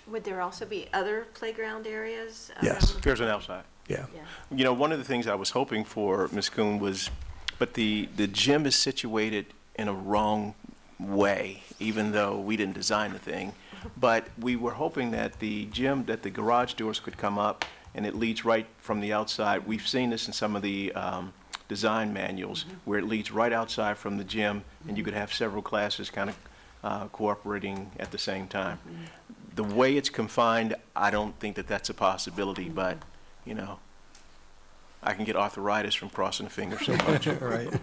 Would there also be other playground areas? Yes. around- There's an outside. Yeah. Yeah. You know, one of the things I was hoping for, Ms. Kuhn, was, but the gym is situated in a wrong way, even though we didn't design the thing. But we were hoping that the gym, that the garage doors could come up and it leads right from the outside. We've seen this in some of the design manuals where it leads right outside from the gym and you could have several classes kind of cooperating at the same time. The way it's confined, I don't think that that's a possibility, but, you know, I can get arthritis from crossing the fingers so much. Right.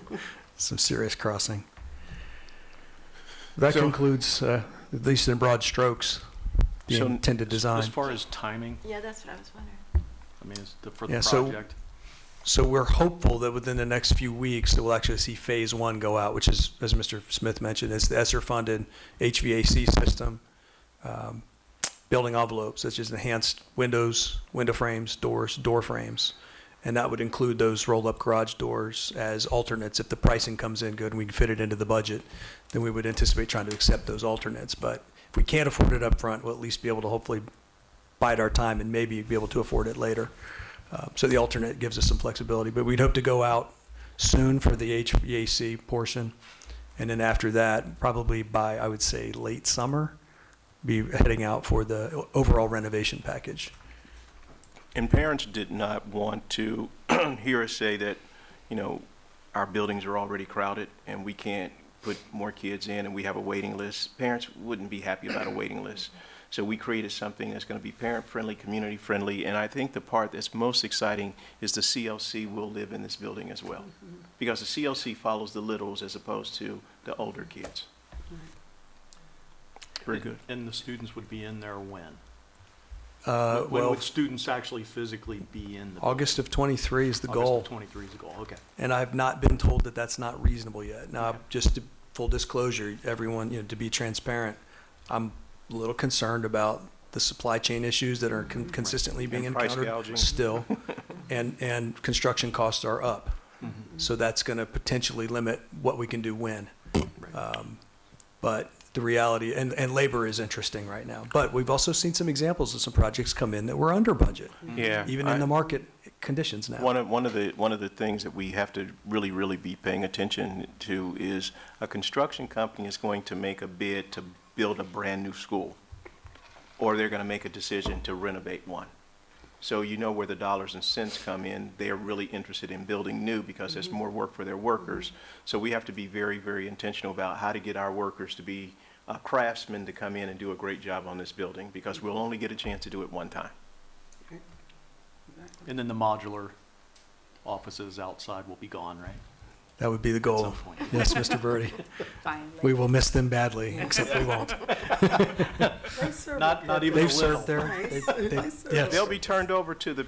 Some serious crossing. That So- concludes, at least in broad strokes, the So- intended design. As far as timing, Yeah, that's what I was wondering. I mean, for the Yeah, so- project. So we're hopeful that within the next few weeks that we'll actually see phase 1 go out, which is, as Mr. Smith mentioned, is the ESSER-funded HVAC system, building envelopes, such as enhanced windows, window frames, doors, door frames. And that would include those roll-up garage doors as alternates. If the pricing comes in good and we can fit it into the budget, then we would anticipate trying to accept those alternates. But if we can't afford it up front, we'll at least be able to hopefully bide our time and maybe be able to afford it later. So the alternate gives us some flexibility. But we'd hope to go out soon for the HVAC portion. And then after that, probably by, I would say, late summer, be heading out for the overall renovation package. And parents did not want to hear us say that, you know, our buildings are already crowded and we can't put more kids in and we have a waiting list. Parents wouldn't be happy about a waiting list. So we created something that's going to be parent-friendly, community-friendly, and I think the part that's most exciting is the CLC will live in this building as well. Because the CLC follows the littles as opposed to the older kids. Very good. And the students would be in there when? When Well, would students actually physically be in the? August of '23 is the goal. August of 23 is the goal, okay. And I've not been told that that's not reasonable yet. Now, just to full disclosure, everyone, you know, to be transparent, I'm a little concerned about the supply chain issues that are consistently being And price encountered gouging. still. And construction costs are up. So that's going to potentially limit what we can do when. But the reality, and labor is interesting right now. But we've also seen some examples of some projects come in that were under budget. Yeah. Even in the market conditions now. One of the things that we have to really be paying attention to is a construction company is going to make a bid to build a brand new school, or they're going to make a decision to renovate one. So you know where the dollars and cents come in. They're really interested in building new because there's more work for their workers. So we have to be very intentional about how to get our workers to be craftsmen to come in and do a great job on this building, because we'll only get a chance to do it one time. And then the modular offices outside will be gone, right? That would be the goal. some point. Yes, Mr. Birdie. Finally. We will miss them badly, except we won't. They serve Not good. even a They've little. served there. Nice. Nice. Yes. They'll be turned over to the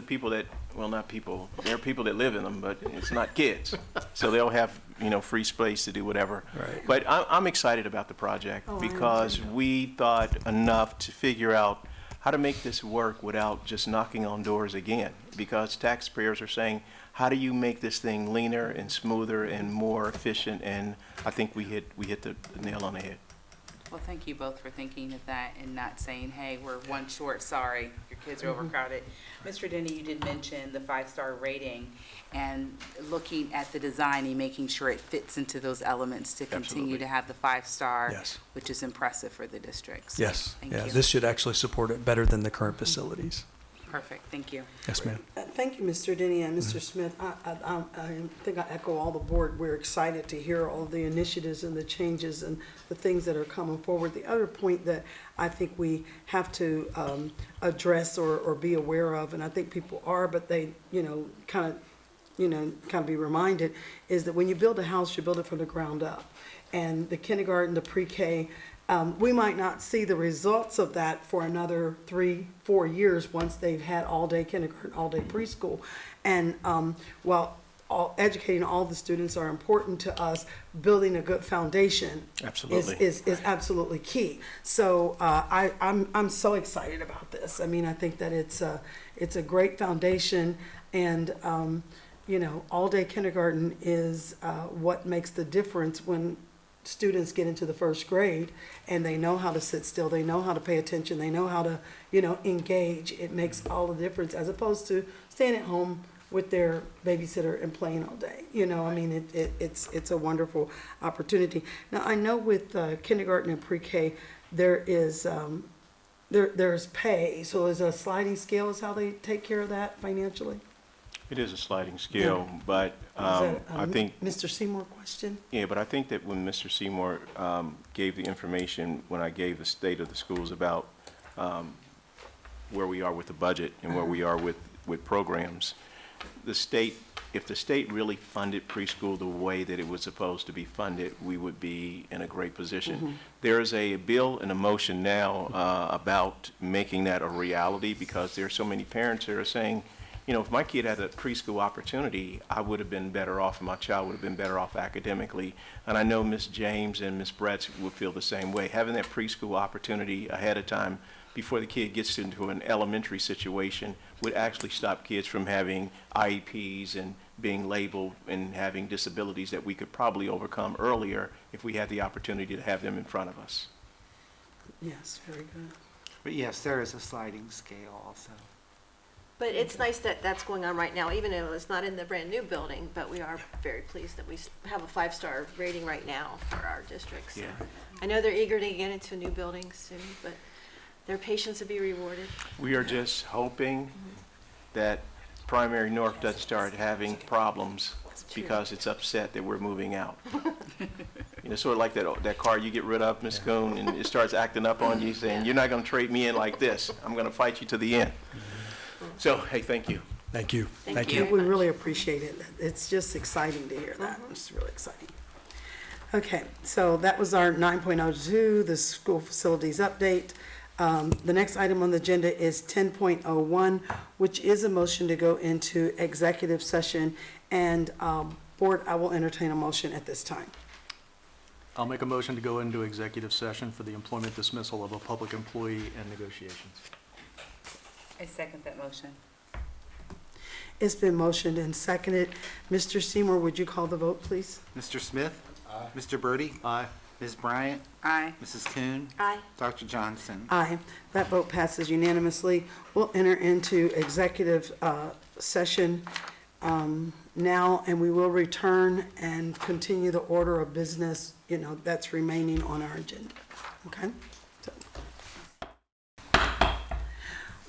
people that, well, not people, there are people that live in them, but it's not kids. So they'll have, you know, free space to do whatever. Right. But I'm excited about the project Oh, I am because too. we thought enough to figure out how to make this work without just knocking on doors again. Because taxpayers are saying, how do you make this thing leaner and smoother and more efficient? And I think we hit the nail on the head. Well, thank you both for thinking of that and not saying, hey, we're one short, sorry, your kids are overcrowded. Mr. Denny, you did mention the 5-star rating and looking at the design and making sure it fits into those elements to continue Absolutely. to have the 5-star, Yes. which is impressive for the districts. So Yes, thank yeah, you. this should actually support it better than the current facilities. Perfect, thank you. Yes, ma'am. Thank you, Mr. Denny and Mr. Smith. I think I echo all the board. We're excited to hear all the initiatives and the changes and the things that are coming forward. The other point that I think we have to address or be aware of, and I think people are, but they, kind of be reminded, is that when you build a house, you build it from the ground up. And the kindergarten, the pre-K, we might not see the results of that for another 3-4 years once they've had all-day kindergarten, all-day preschool. And while educating all the students are important to us, building a good foundation is absolutely key. So I'm so excited about this. I mean, I think that it's a great foundation, and all-day kindergarten is what makes the difference when students get into the first grade and they know how to sit still, they know how to pay attention, they know how to, engage. It makes all the difference as opposed to staying at home with their babysitter and playing all day. I mean, it's a wonderful opportunity. Now, I know with kindergarten and pre-K, there is, there's pay. So is a sliding scale is how they take care of that financially? It is a sliding scale, but I think... Mr. Seymour question? Yeah, but I think that when Mr. Seymour gave the information, when I gave the state of the schools about where we are with the budget and where we are with programs, if the state really funded preschool the way that it was supposed to be funded, we would be in a great position. There is a bill and a motion now about making that a reality, because there are so many parents that are saying, if my kid had a preschool opportunity, I would have been better off, and my child would have been better off academically. And I know Ms. James and Ms. Bretz would feel the same way. Having that preschool opportunity ahead of time before the kid gets into an elementary situation would actually stop kids from having IEPs and being labeled and having disabilities that we could probably overcome earlier if we had the opportunity to have them in front of us. Yes, very good. But yes, there is a sliding scale also. But it's nice that that's going on right now, even though it's not in the brand-new building, but we are very pleased that we have a 5-star rating right now for our districts. Yeah. I know they're eager to get into a new building soon, but their patience will be rewarded. We are just hoping that Primary North doesn't start having problems because it's upset that we're moving out. Sort of like that car you get rid of, Ms. Coon, and it starts acting up on you, saying, you're not going to trade me in like this. I'm going to fight you to the end. So, hey, thank you. Thank you. Thank you. We really appreciate it. It's just exciting to hear that. It's really exciting. Okay, so that was our 9.02, the school facilities update. The next item on the agenda is 10.01, which is a motion to go into executive session. And board, I will entertain a motion at this time. I'll make a motion to go into executive session for the employment dismissal of a public employee and negotiations. I second that motion. It's been motioned and seconded. Mr. Seymour, would you call the vote, please? Mr. Smith? Aye. Mr. Birdie? Aye. Ms. Bryant? Aye. Mrs. Coon? Aye. Dr. Johnson? Aye. That vote passes unanimously. We'll enter into executive session now, and we will return and continue the order of business, that's remaining on our agenda. Okay? So.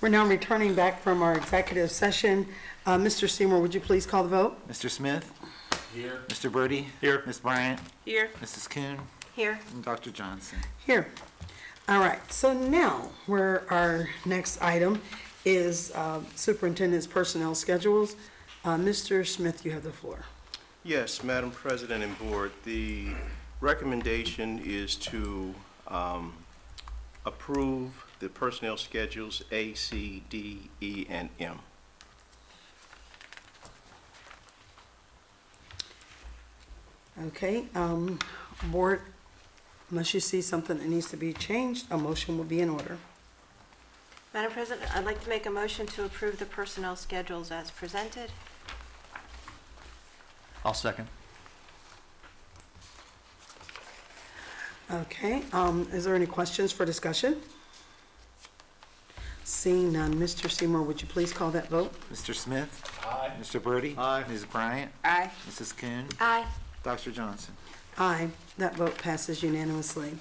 We're now returning back from our executive session. Mr. Seymour, would you please call the vote? Mr. Smith? Here. Mr. Birdie? Here. Ms. Bryant? Here. Mrs. Coon? Here. And Dr. Johnson? Here. All right, so now where our next item is superintendent's personnel schedules. Mr. Smith, you have the floor. Yes, Madam President and Board, the recommendation is to approve the personnel schedules A, C, D, E, and M. Okay, board, unless you see something that needs to be changed, a motion will be in order. Madam President, I'd like to make a motion to approve the personnel schedules as presented. I'll second. Okay, is there any questions for discussion? Seeing none, Mr. Seymour, would you please call that vote? Mr. Smith? Aye. Mr. Birdie? Aye. Ms. Bryant? Aye. Mrs. Kuhn? Aye. Dr. Johnson? Aye, that vote passes unanimously.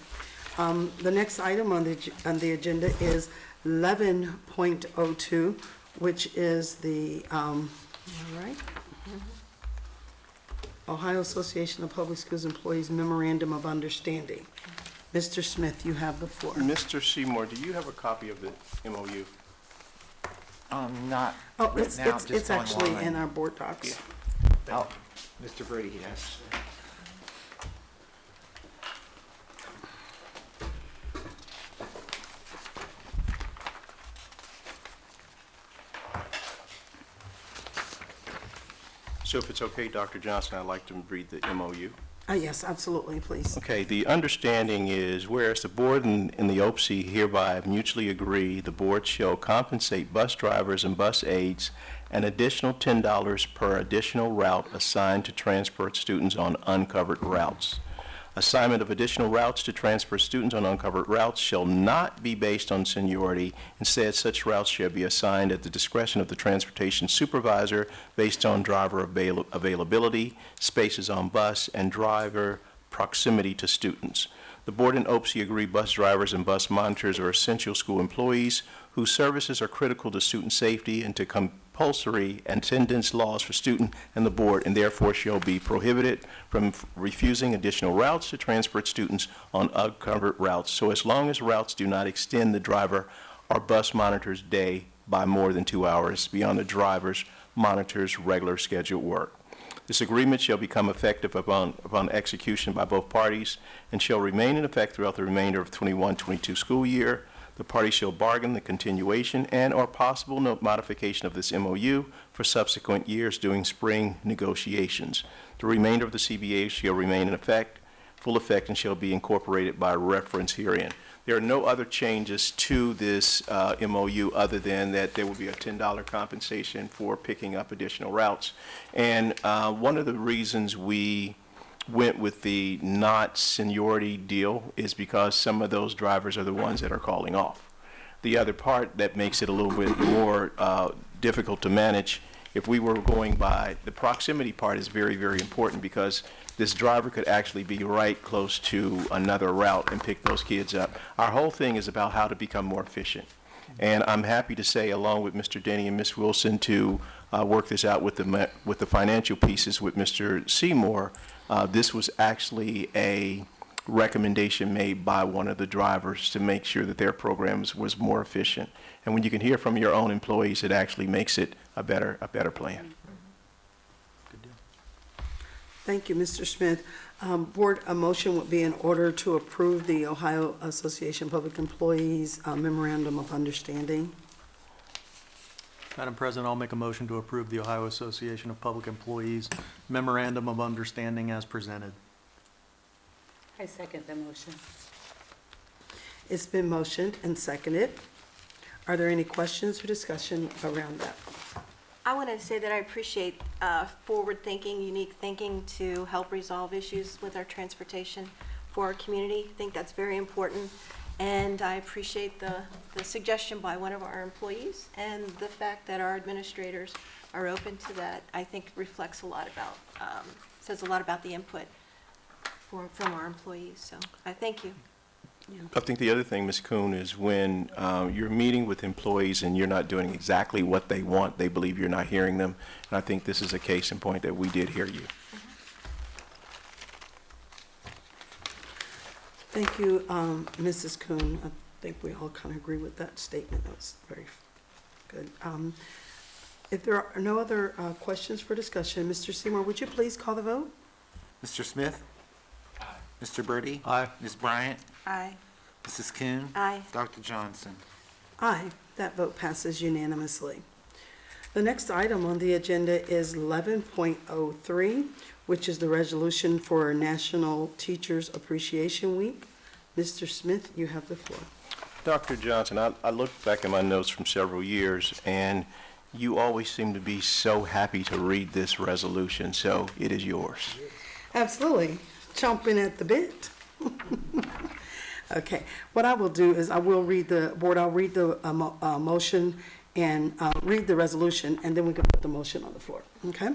The next item on the agenda is 11.02, which is the, all right, Ohio Association of Public Schools Employees Memorandum of Understanding. Mr. Smith, you have the floor. Mr. Seymour, do you have a copy of the MOU? Not Oh, written out, it's just actually online. in our board docs. Oh, Mr. Birdie, yes. So if it's okay, Dr. Johnson, I'd like to read the MOU. Yes, absolutely, please. Okay, the understanding is, whereas the board and the OPSI hereby mutually agree, the board shall compensate bus drivers and bus aides an additional $10 per additional route assigned to transport students on uncovered routes. Assignment of additional routes to transfer students on uncovered routes shall not be based on seniority. Instead, such routes shall be assigned at the discretion of the transportation supervisor based on driver availability, spaces on bus, and driver proximity to students. The board and OPSI agree bus drivers and bus monitors are essential school employees whose services are critical to student safety and to compulsory attendance laws for student and the board, and therefore shall be prohibited from refusing additional routes to transport students on uncovered routes, so as long as routes do not extend the driver or bus monitor's day by more than 2 hours beyond the driver's monitor's regular scheduled work. This agreement shall become effective upon execution by both parties and shall remain in effect throughout the remainder of 21-22 school year. The parties shall bargain the continuation and or possible modification of this MOU for subsequent years during spring negotiations. The remainder of the CBA shall remain in effect, full effect, and shall be incorporated by reference herein. There are no other changes to this MOU other than that there will be a $10 compensation for picking up additional routes. And one of the reasons we went with the not seniority deal is because some of those drivers are the ones that are calling off. The other part that makes it a little bit more difficult to manage, if we were going by, the proximity part is very, very important because this driver could actually be right close to another route and pick those kids up. Our whole thing is about how to become more efficient. And I'm happy to say, along with Mr. Denny and Ms. Wilson, to work this out with the financial pieces with Mr. Seymour. This was actually a recommendation made by one of the drivers to make sure that their programs was more efficient. And when you can hear from your own employees, it actually makes it a better plan. Good deal. Thank you, Mr. Smith. Board, a motion would be in order to approve the Ohio Association of Public Employees Memorandum of Understanding. Madam President, I'll make a motion to approve the Ohio Association of Public Employees Memorandum of Understanding as presented. I second the motion. It's been motioned and seconded. Are there any questions or discussion around that? I want to say that I appreciate forward-thinking, unique thinking to help resolve issues with our transportation for our community. I think that's very important. And I appreciate the suggestion by one of our employees and the fact that our administrators are open to that, I think reflects a lot about, says a lot about the input from our employees. So I thank you. I think the other thing, Ms. Kuhn, is when you're meeting with employees and you're not doing exactly what they want, they believe you're not hearing them. And I think this is a case in point that we did hear you. Thank you, Mrs. Kuhn. I think we all kind of agree with that statement. That was very good. If there are no other questions for discussion, Mr. Seymour, would you please call the vote? Mr. Smith? Aye. Mr. Birdie? Aye. Ms. Bryant? Aye. Mrs. Kuhn? Aye. Dr. Johnson? Aye. That vote passes unanimously. The next item on the agenda is 11.03, which is the resolution for National Teachers Appreciation Week. Mr. Smith, you have the floor. Dr. Johnson, I looked back at my notes from several years, and you always seem to be so happy to read this resolution, so it is yours. Absolutely. Chomping at the bit. Okay, what I will do is I will read the, board, I'll read the motion and read the resolution, and then we can put the motion on the floor, okay?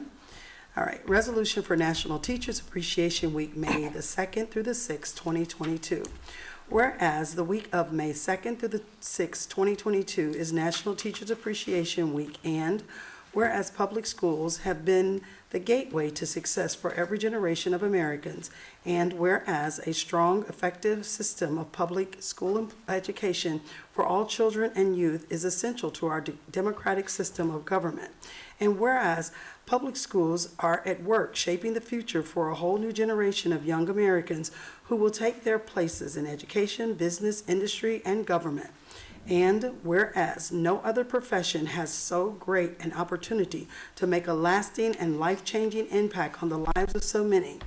All right, resolution for National Teachers Appreciation Week, May the 2nd through the 6th, 2022. Whereas the week of May 2nd through the 6th, 2022 is National Teachers Appreciation Week, and whereas public schools have been the gateway to success for every generation of Americans, and whereas a strong, effective system of public school education for all children and youth is essential to our democratic system of government, and whereas public schools are at work shaping the future for a whole new generation of young Americans who will take their places in education, business, industry, and government. And whereas no other profession has so great an opportunity to make a lasting and life-changing impact on the lives of so many,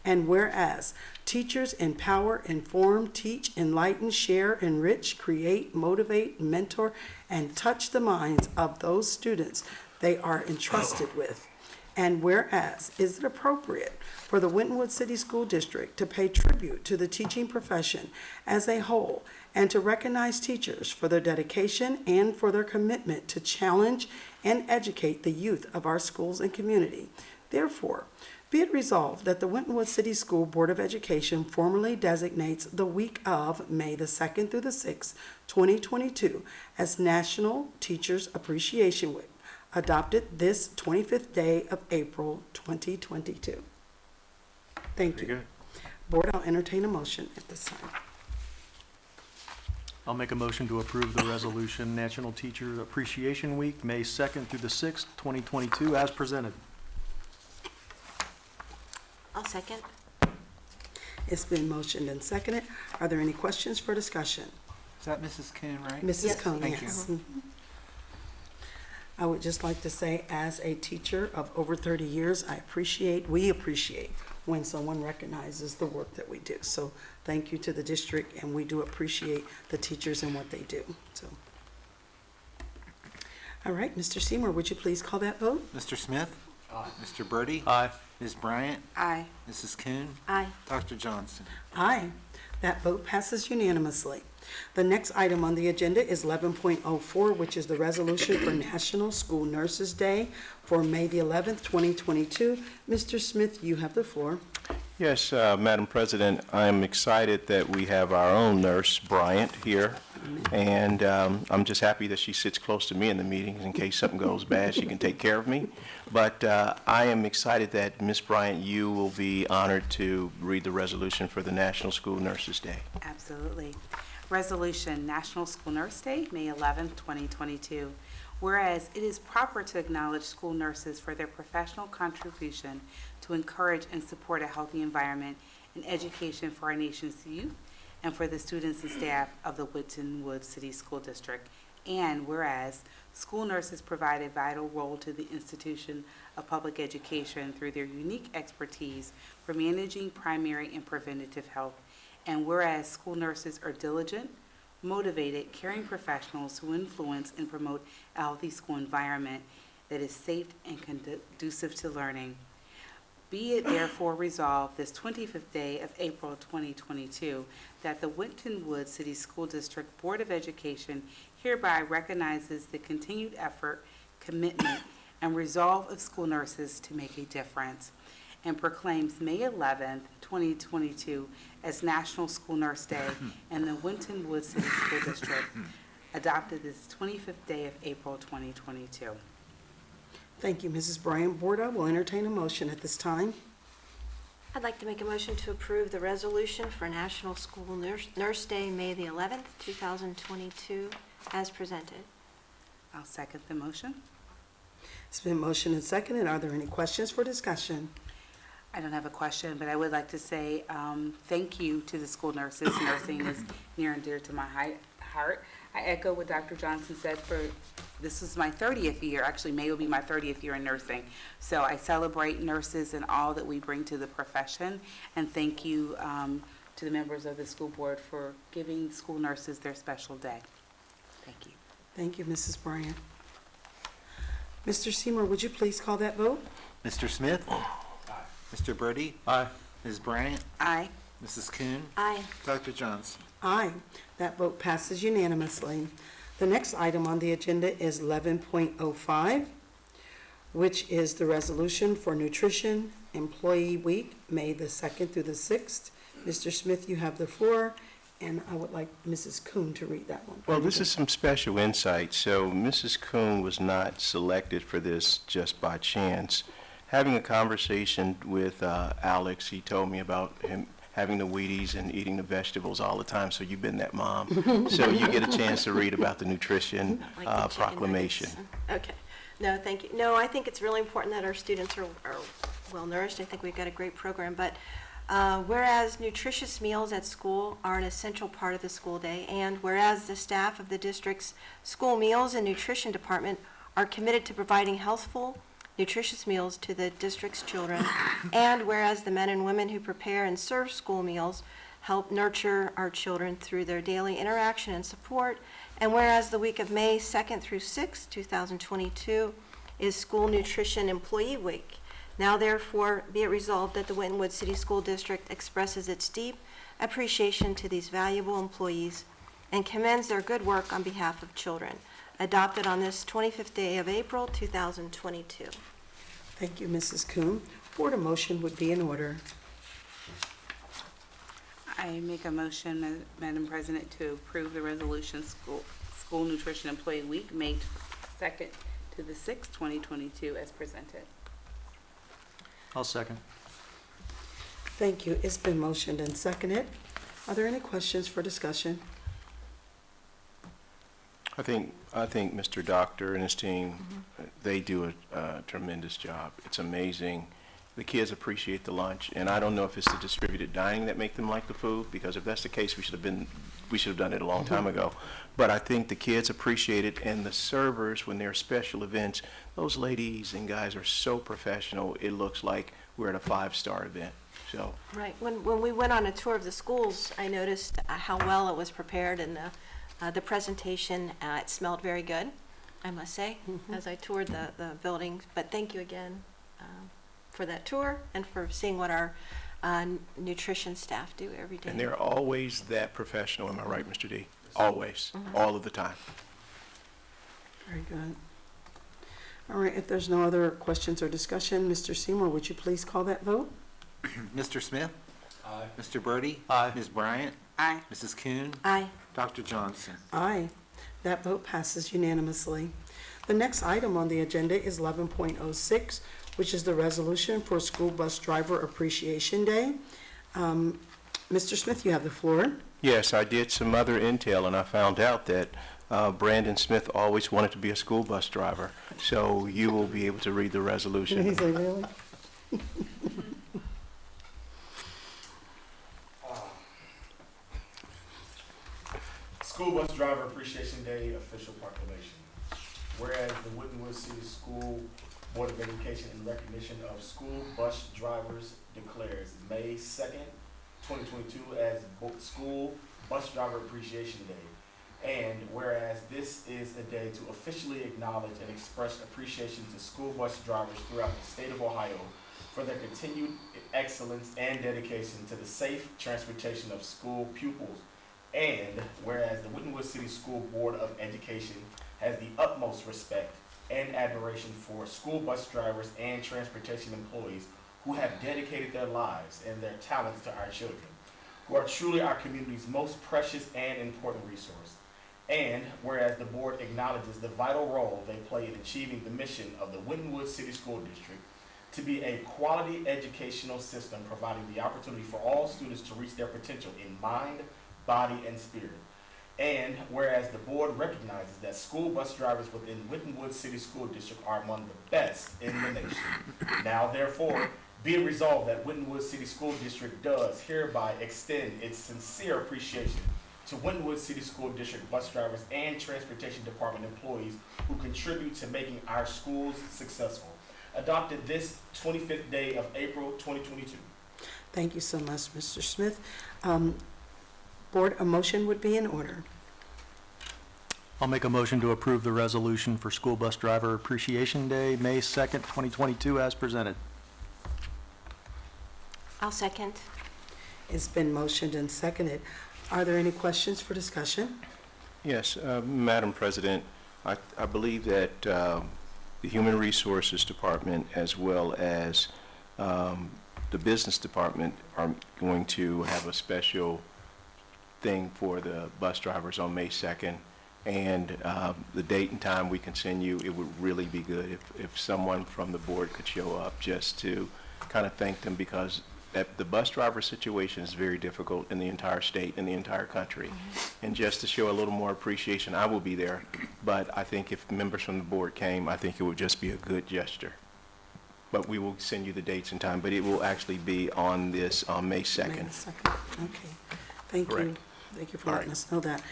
and whereas teachers empower, inform, teach, enlighten, share, enrich, create, motivate, mentor, and touch the minds of those students they are entrusted with. And whereas, is it appropriate for the Winton City School District to pay tribute to the teaching profession as a whole and to recognize teachers for their dedication and for their commitment to challenge and educate the youth of our schools and community. Therefore, be it resolved that the Winton City School Board of Education formally designates the week of May the 2nd through the 6th, 2022 as National Teachers Appreciation Week, adopted this 25th day of April 2022. Thank you. Very good. Board, I'll entertain a motion at this time. I'll make a motion to approve the resolution National Teacher Appreciation Week, May 2nd through the 6th, 2022, as presented. I'll second. It's been motioned and seconded. Are there any questions for discussion? Is that Mrs. Kuhn, right? Mrs. Yes, Cohn, Thank you. yes. I would just like to say, as a teacher of over 30 years, we appreciate when someone recognizes the work that we do. So thank you to the district, and we do appreciate the teachers and what they do. So, all right, Mr. Seymour, would you please call that vote? Mr. Smith? Aye. Mr. Birdie? Aye. Ms. Bryant? Aye. Mrs. Kuhn? Aye. Dr. Johnson? Aye. That vote passes unanimously. The next item on the agenda is 11.04, which is the resolution for National School Nurses Day for May the 11th, 2022. Mr. Smith, you have the floor. Yes, Madam President, I'm excited that we have our own nurse, Bryant, here. And I'm just happy that she sits close to me in the meetings in case something goes bad, she can take care of me. But I am excited that, Ms. Bryant, you will be honored to read the resolution for the National School Nurses Day. Absolutely. Resolution, National School Nurse Day, May 11th, 2022. Whereas it is proper to acknowledge school nurses for their professional contribution to encourage and support a healthy environment and education for our nation's youth and for the students and staff of the Winton Woods City School District. And whereas school nurses provide a vital role to the institution of public education through their unique expertise for managing primary and preventative health. And whereas school nurses are diligent, motivated, caring professionals who influence and promote a healthy school environment that is safe and conducive to learning. Be it therefore resolved this 25th day of April 2022 that the Winton Woods City School District Board of Education hereby recognizes the continued effort, commitment, and resolve of school nurses to make a difference, and proclaims May 11th, 2022 as National School Nurse Day in the Winton Woods City School District, adopted this 25th day of April 2022. Thank you, Mrs. Bryant. Board, I will entertain a motion at this time. I'd like to make a motion to approve the resolution for National School Nurse Day, May the 11th, 2022, as presented. I'll second the motion. It's been motioned and seconded. Are there any questions for discussion? I don't have a question, but I would like to say thank you to the school nurses. Nursing is near and dear to my heart. I echo what Dr. Johnson said. This is my 30th year. Actually, May will be my 30th year in nursing. So I celebrate nurses and all that we bring to the profession. And thank you to the members of the school board for giving school nurses their special day. Thank you. Thank you, Mrs. Bryant. Mr. Seymour, would you please call that vote? Mr. Smith? Aye. Mr. Birdie? Aye. Ms. Bryant? Aye. Mrs. Kuhn? Aye. Dr. Johnson? Aye. That vote passes unanimously. The next item on the agenda is 11.05, which is the resolution for Nutrition Employee Week, May the 2nd through the 6th. Mr. Smith, you have the floor, and I would like Mrs. Kuhn to read that one. Well, this is some special insight. So Mrs. Kuhn was not selected for this just by chance. Having a conversation with Alex, he told me about him having the Wheaties and eating the vegetables all the time, so you've been that mom. So you get a chance to read about the nutrition Like the chicken proclamation. nuggets. Okay. No, thank you. No, I think it's really important that our students are well nourished. I think we've got a great program, but whereas nutritious meals at school are an essential part of the school day, and whereas the staff of the district's school meals and nutrition department are committed to providing healthful, nutritious meals to the district's children, and whereas the men and women who prepare and serve school meals help nurture our children through their daily interaction and support, and whereas the week of May 2nd through 6th, 2022 is School Nutrition Employee Week. Now therefore be it resolved that the Winton Woods City School District expresses its deep appreciation to these valuable employees and commends their good work on behalf of children. Adopted on this 25th day of April, 2022. Thank you, Mrs. Kuhn. Board, a motion would be in order. I make a motion, Madam President, to approve the resolution School Nutrition Employee Week, May 2nd to the 6th, 2022, as presented. I'll second. Thank you. It's been motioned and seconded. Are there any questions for discussion? I think Mr. Doctor and his team, they do a tremendous job. It's amazing. The kids appreciate the lunch, and I don't know if it's the distributed dining that make them like the food, because if that's the case, we should have done it a long time ago. But I think the kids appreciate it, and the servers, when there are special events, those ladies and guys are so professional. It looks like we're at a 5-star event. So Right. When we went on a tour of the schools, I noticed how well it was prepared, and the presentation, it smelled very good, I must say, as I toured the buildings. But thank you again for that tour and for seeing what our nutrition staff do every day. and they're always that professional. Am I right, Mr. D? Always, all of the time. Very good. All right, if there's no other questions or discussion, Mr. Seymour, would you please call that vote? Mr. Smith? Aye. Mr. Birdie? Aye. Ms. Bryant? Aye. Mrs. Kuhn? Aye. Dr. Johnson? Aye. That vote passes unanimously. The next item on the agenda is 11.06, which is the resolution for School Bus Driver Appreciation Day. Mr. Smith, you have the floor. Yes, I did some other intel, and I found out that Brandon Smith always wanted to be a school bus driver. So you will be able to read the resolution. He said, really? School Bus Driver Appreciation Day official proclamation. Whereas the Winton Woods City School Board of Education, in recognition of school bus drivers, declares May 2nd, 2022 as School Bus Driver Appreciation Day. And whereas this is a day to officially acknowledge and express appreciation to school bus drivers throughout the state of Ohio for their continued excellence and dedication to the safe transportation of school pupils. And whereas the Winton Woods City School Board of Education has the utmost respect and admiration for school bus drivers and transportation employees who have dedicated their lives and their talents to our children, who are truly our community's most precious and important resource. And whereas the board acknowledges the vital role they play in achieving the mission of the Winton Woods City School District to be a quality educational system providing the opportunity for all students to reach their potential in mind, body, and spirit. And whereas the board recognizes that school bus drivers within Winton Woods City School District are among the best in the nation. Now therefore, be it resolved that Winton Woods City School District does hereby extend its sincere appreciation to Winton Woods City School District bus drivers and transportation department employees who contribute to making our schools successful. Adopted this 25th day of April 2022. Thank you so much, Mr. Smith. Board, a motion would be in order. I'll make a motion to approve the resolution for School Bus Driver Appreciation Day, May 2nd, 2022, as presented. I'll second. It's been motioned and seconded. Are there any questions for discussion? Yes, Madam President, I believe that the Human Resources Department as well as the Business Department are going to have a special thing for the bus drivers on May 2nd. And the date and time we can send you, it would really be good if someone from the board could show up just to kind of thank them, because the bus driver situation is very difficult in the entire state and the entire country. And just to show a little more appreciation, I will be there. But I think if members from the board came, I think it would just be a good gesture. But we will send you the dates and time, but it will actually be on this, on May 2nd. May the 2nd. Okay, thank you. Correct. Thank you for All letting right. us know that.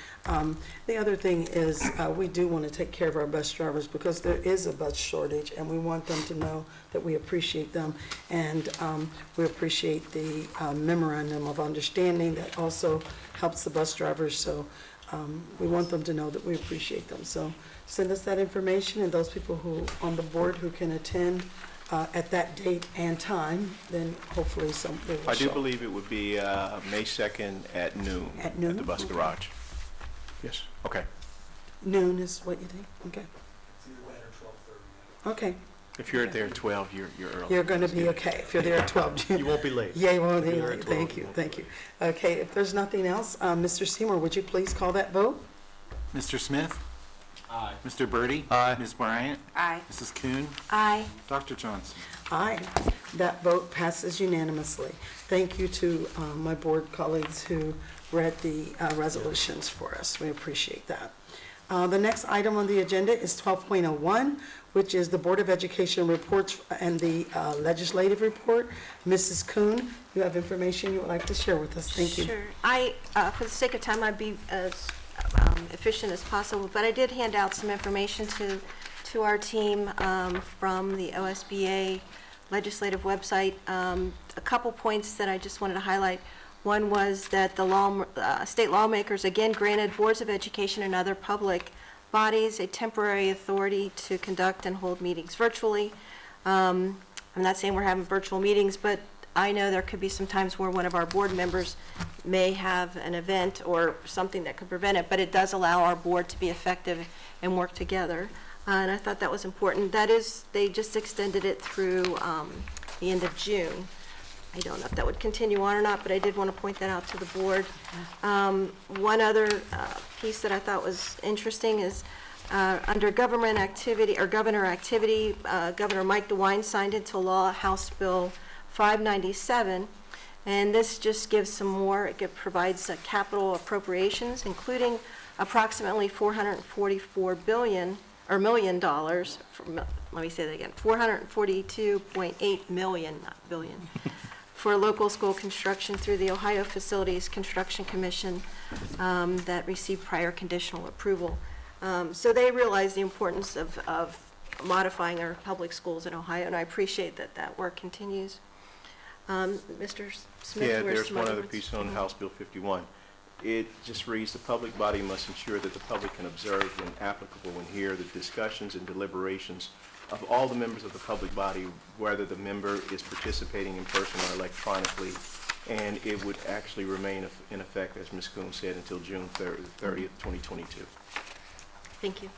The other thing is, we do want to take care of our bus drivers because there is a bus shortage, and we want them to know that we appreciate them. And we appreciate the memorandum of understanding that also helps the bus drivers. So we want them to know that we appreciate them. So send us that information, and those people who on the board who can attend at that date and time, then hopefully they will I do show. believe it would be May 2nd at noon. At noon? At the bus Okay. garage. Yes, okay. Noon is what you think? Okay. Okay, If you're there at 12, you're early. you're going to That's be good. okay if you're there at 12. You won't be late. Yeah, you won't If be you're there late. at 12, Thank you, won't thank you. Okay, if there's nothing else, Mr. Seymour, would you please call that vote? Mr. Smith? Aye. Mr. Birdie? Aye. Ms. Bryant? Aye. Mrs. Kuhn? Aye. Dr. Johnson? Aye. That vote passes unanimously. Thank you to my board colleagues who read the resolutions for us. We appreciate that. The next item on the agenda is 12.01, which is the Board of Education reports and the legislative report. Mrs. Kuhn, you have information you would like to share with us. Thank you. Sure. For the sake of time, I'd be as efficient as possible, but I did hand out some information to our team from the OSBA legislative website. A couple points that I just wanted to highlight. One was that the state lawmakers again granted boards of education and other public bodies a temporary authority to conduct and hold meetings virtually. I'm not saying we're having virtual meetings, but I know there could be some times where one of our board members may have an event or something that could prevent it, but it does allow our board to be effective and work together. And I thought that was important. That is, they just extended it through the end of June. I don't know if that would continue on or not, but I did want to point that out to the board. One other piece that I thought was interesting is under government activity, or governor activity, Governor Mike DeWine signed into law House Bill 597, and this just gives some more, it provides capital appropriations, including approximately $444 million, let me say that again, $442.8 million, not billion, for local school construction through the Ohio Facilities Construction Commission that received prior conditional approval. So they realize the importance of modifying our public schools in Ohio, and I appreciate that that work continues. Mr. Smith? Yeah, where's there's some one other other ones? piece on House Bill 51. It just reads, the public body must ensure that the public can observe when applicable and hear the discussions and deliberations of all the members of the public body, whether the member is participating in person or electronically, and it would actually remain in effect, as Ms. Kuhn said, until June 30th, 2022. Thank you.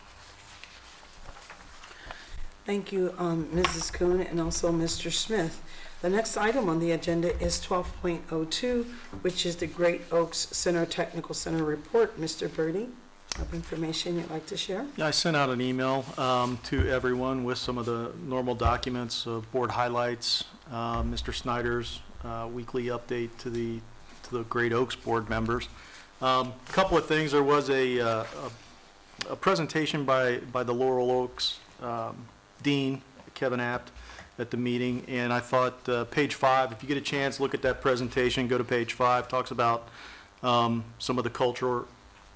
Thank you, Mrs. Kuhn, and also Mr. Smith. The next item on the agenda is 12.02, which is the Great Oaks Center Technical Center Report. Mr. Birdie, have information you'd like to share? Yeah, I sent out an email to everyone with some of the normal documents of board highlights, Mr. Snyder's weekly update to the Great Oaks board members. A couple of things. There was a presentation by the Laurel Oaks Dean, Kevin Apt, at the meeting, and I thought page 5, if you get a chance, look at that presentation, go to page 5, talks about some of the culture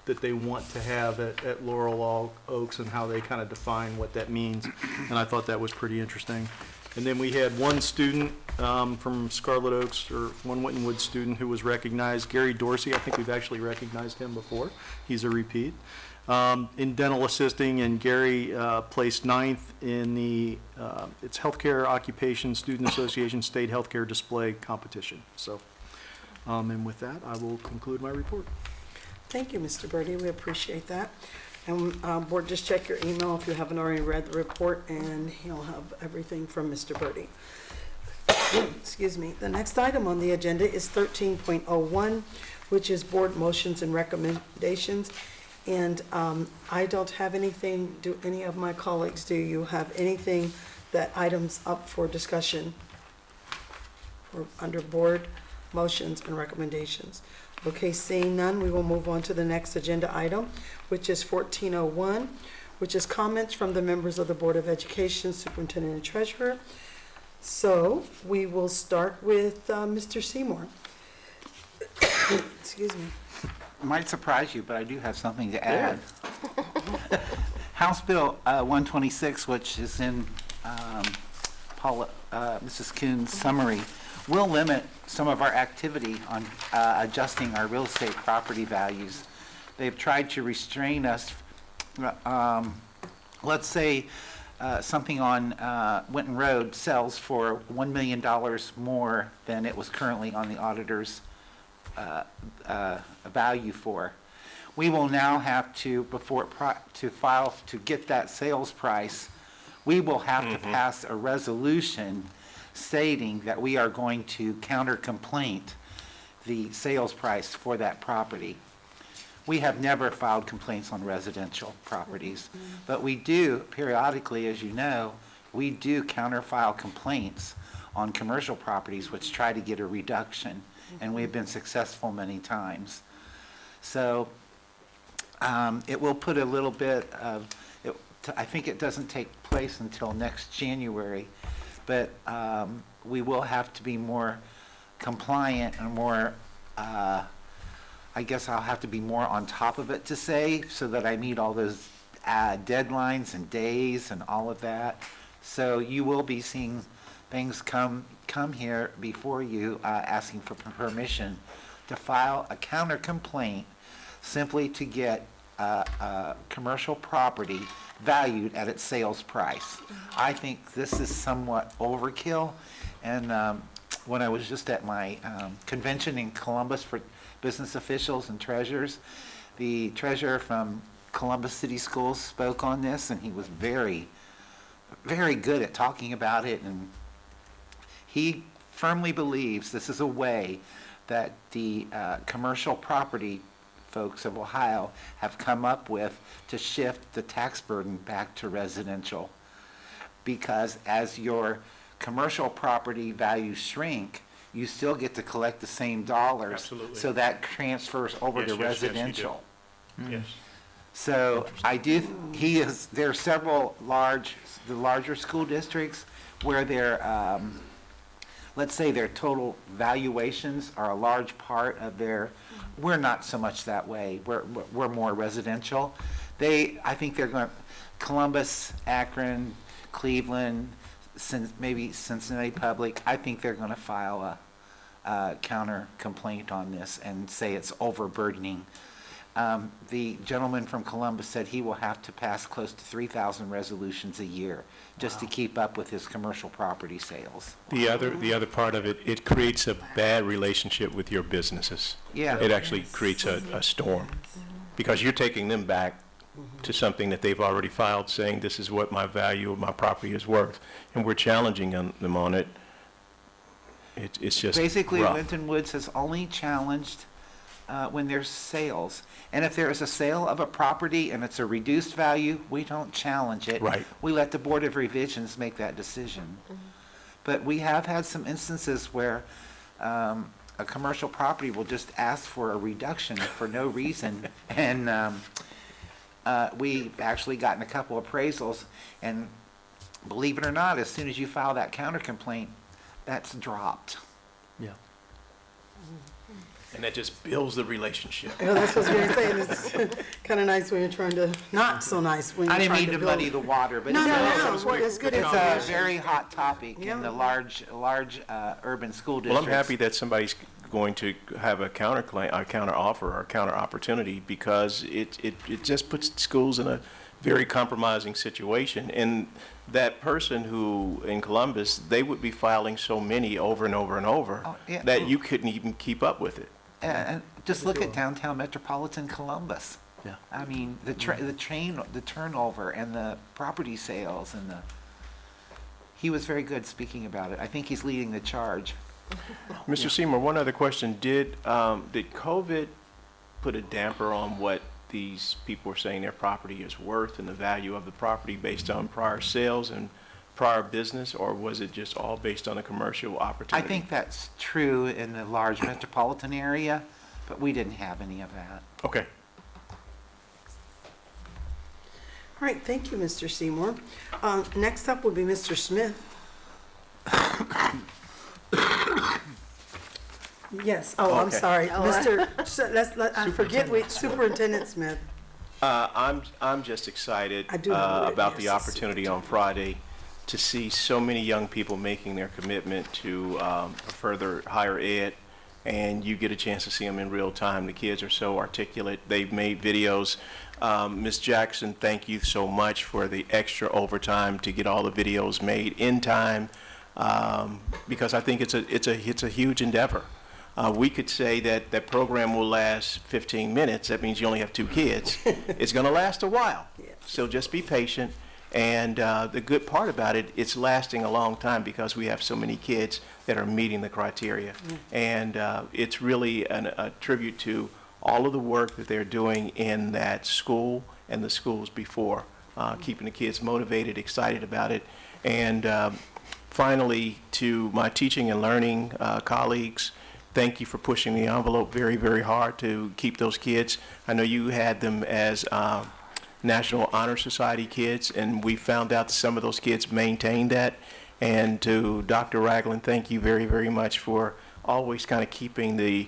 that they want to have at Laurel Oaks and how they kind of define what that means, and I thought that was pretty interesting. And then we had one student from Scarlet Oaks, or one Winton Woods student who was recognized, Gary Dorsey. I think we've actually recognized him before. He's a repeat. In dental assisting, and Gary placed 9th in the it's Healthcare Occupation Student Association State Healthcare Display Competition. So, and with that, I will conclude my report. Thank you, Mr. Birdie. We appreciate that. And board, just check your email if you haven't already read the report, and he'll have everything from Mr. Birdie. Excuse me. The next item on the agenda is 13.01, which is board motions and recommendations. And I don't have anything. Do any of my colleagues, do you have anything that items up for discussion or under board motions and recommendations? Okay, seeing none, we will move on to the next agenda item, which is 14.01, which is comments from the members of the Board of Education, Superintendent and Treasurer. So we will start with Mr. Seymour. Excuse me. Might surprise you, but I do have something to add. House Bill 126, which is in Mrs. Kuhn's summary, will limit some of our activity on adjusting our real estate property values. They've tried to restrain us. Let's say something on Winton Road sells for $1 million more than it was currently on the auditor's value for. We will now have to, to file to get that sales price, we will have to pass a resolution stating that we are going to counter complaint the sales price for that property. We have never filed complaints on residential properties, but we do periodically, as you know, we do counter-file complaints on commercial properties which try to get a reduction, and we have been successful many times. So it will put a little bit of, I think it doesn't take place until next January, but we will have to be more compliant and more, I guess I'll have to be more on top of it to say, so that I meet all those deadlines and days and all of that. So you will be seeing things come here before you asking for permission to file a counter complaint simply to get commercial property valued at its sales price. I think this is somewhat overkill, and when I was just at my convention in Columbus for business officials and treasurers, the treasurer from Columbus City Schools spoke on this, and he was very, very good at talking about it, and he firmly believes this is a way that the commercial property folks of Ohio have come up with to shift the tax burden back to residential. Because as your commercial property values shrink, you still get to collect the same dollars. Absolutely. So that transfers over to residential. Yes. So I do, there are several the larger school districts where their, let's say their total valuations are a large part of their, we're not so much that way. We're more residential. I think they're going, Columbus, Akron, Cleveland, maybe Cincinnati Public, I think they're going to file a counter complaint on this and say it's overburdening. The gentleman from Columbus said he will have to pass close to 3,000 resolutions a year just to keep up with his commercial property sales. The other part of it, it creates a bad relationship with your businesses. Yeah. It actually creates a storm, because you're taking them back to something that they've already filed saying this is what my value of my property is worth, and we're challenging them on it. It's just basically rough. Winton Woods has only challenged when there's sales. And if there is a sale of a property and it's a reduced value, we don't challenge it. Right. We let the Board of Revisions make that decision. But we have had some instances where a commercial property will just ask for a reduction for no reason. And we've actually gotten a couple appraisals, and believe it or not, as soon as you file that counter complaint, that's dropped. Yeah. And that just builds the relationship. Yeah, that's what you're saying. It's kind of nice when you're trying to, not so nice when you're I didn't trying mean to build. muddy the water, but No, it's it's good a information. very hot topic in the large urban school districts. Well, I'm happy that somebody's going to have a counter offer or a counter opportunity, because it just puts schools in a very compromising situation. And that person who in Columbus, they would be filing so many over and over and over that you couldn't even keep up with it. And just look at downtown metropolitan Columbus. Yeah. I mean, the turnover and the property sales and he was very good speaking about it. I think he's leading the charge. Mr. Seymour, one other question. Did COVID put a damper on what these people are saying their property is worth and the value of the property based on prior sales and prior business, or was it just all based on a commercial I opportunity? think that's true in the large metropolitan area, but we didn't have any of that. Okay. All right, thank you, Mr. Seymour. Next up would be Mr. Smith. Yes, oh, I'm Okay. sorry, I forget, Superintendent Smith. I'm just excited I do have it, about the yes, opportunity on Friday to see so many young people making their commitment to further higher ed, and you get a chance to see them in real time. The kids are so articulate. They've made videos. Ms. Jackson, thank you so much for the extra overtime to get all the videos made in time, because I think it's a huge endeavor. We could say that that program will last 15 minutes. That means you only have 2 kids. It's going to last a while. So just be patient. And the good part about it, it's lasting a long time because we have so many kids that are meeting the criteria. And it's really a tribute to all of the work that they're doing in that school and the schools before, keeping the kids motivated, excited about it. And finally, to my teaching and learning colleagues, thank you for pushing the envelope very, very hard to keep those kids. I know you had them as National Honor Society kids, and we found out that some of those kids maintained that. And to Dr. Ragland, thank you very, very much for always kind of keeping the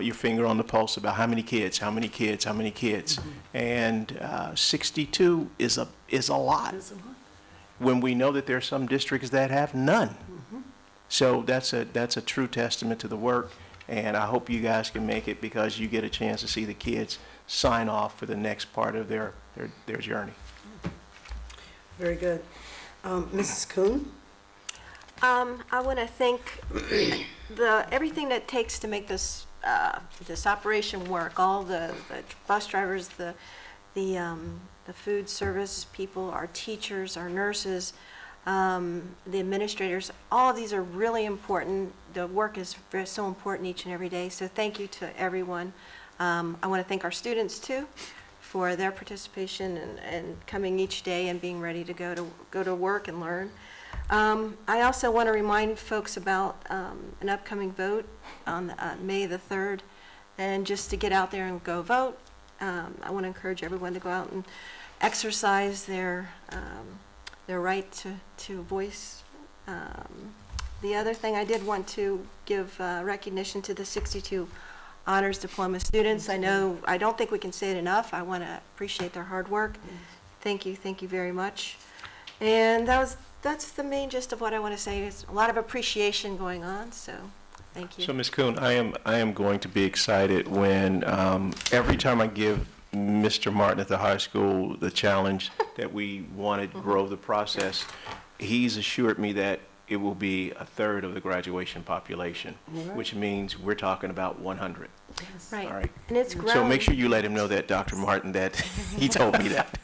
your finger on the pulse about how many kids, how many kids, how many kids. And 62 is a lot when we know that there are some districts that have none. So that's a true testament to the work, and I hope you guys can make it because you get a chance to see the kids sign off for the next part of their journey. Very good. Mrs. Kuhn? I want to thank everything that it takes to make this operation work. All the bus drivers, the food service people, our teachers, our nurses, the administrators. All of these are really important. The work is so important each and every day. So thank you to everyone. I want to thank our students too for their participation and coming each day and being ready to go to work and learn. I also want to remind folks about an upcoming vote on May the 3rd, and just to get out there and go vote. I want to encourage everyone to go out and exercise their right to voice. The other thing, I did want to give recognition to the 62 honors diploma students. I don't think we can say it enough. I want to appreciate their hard work. Thank you very much. And that's the main gist of what I want to say. There's a lot of appreciation going on, so thank you. So Ms. Kuhn, I am going to be excited when every time I give Mr. Martin at the high school the challenge that we wanted to grow the process, he's assured me that it will be a third of the graduation population, which means we're talking about 100. Right. All right. And it's grown. So make sure you let him know that, Dr. Martin, that he told me that.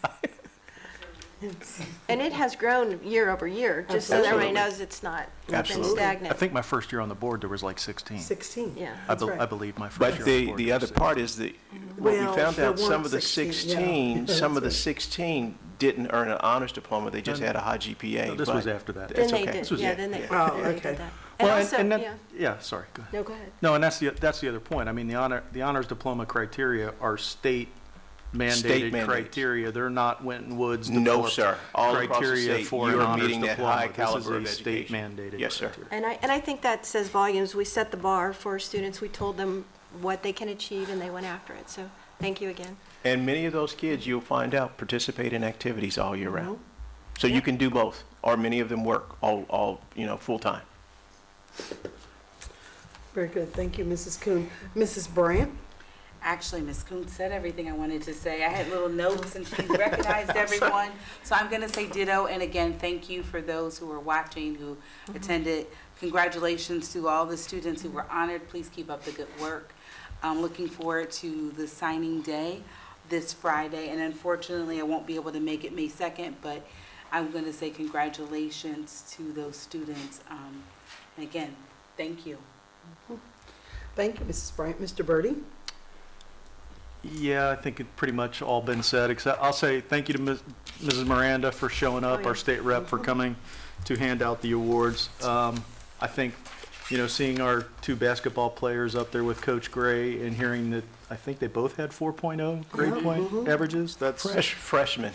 And it has grown year over year, just so everybody knows it's not been stagnant. I think my first year on the board, there was like 16. 16. Yeah. I believe my first year But on the board. the other part is that what we found out, some of the 16 didn't earn an honors diploma. They just had a high GPA. No, this was after that. Then It's they okay. did, This was yeah, it. then they Oh, then they okay. did that. And Well, also, that, yeah. sorry, go ahead. No, go ahead. No, and that's the other point. I mean, the honors diploma criteria are state mandated criteria. They're not Winton Woods No, developed sir. All across the criteria state, for you an are honors meeting that diploma. high caliber This of is a state education. mandated Yes, sir. criteria. And I think that says volumes. We set the bar for students. We told them what they can achieve, and they went after it. So thank you again. And many of those kids, you'll find out, participate in activities all year round. So you can do both, or many of them work all full-time. Very good. Thank you, Mrs. Kuhn. Mrs. Brandt? Actually, Ms. Kuhn said everything I wanted to say. I had little notes and she recognized everyone. So I'm going to say ditto. And again, thank you for those who were watching, who attended. Congratulations to all the students who were honored. Please keep up the good work. I'm looking forward to the signing day this Friday, and unfortunately, I won't be able to make it May 2nd, but I'm going to say congratulations to those students. And again, thank you. Thank you, Mrs. Bryant. Mr. Birdie? Yeah, I think it pretty much all been said, except I'll say thank you to Mrs. Miranda for showing up, our state rep for coming to hand out the awards. I think, you know, seeing our 2 basketball players up there with Coach Gray and hearing that I think they both had 4.0 grade point averages. That's Freshmen.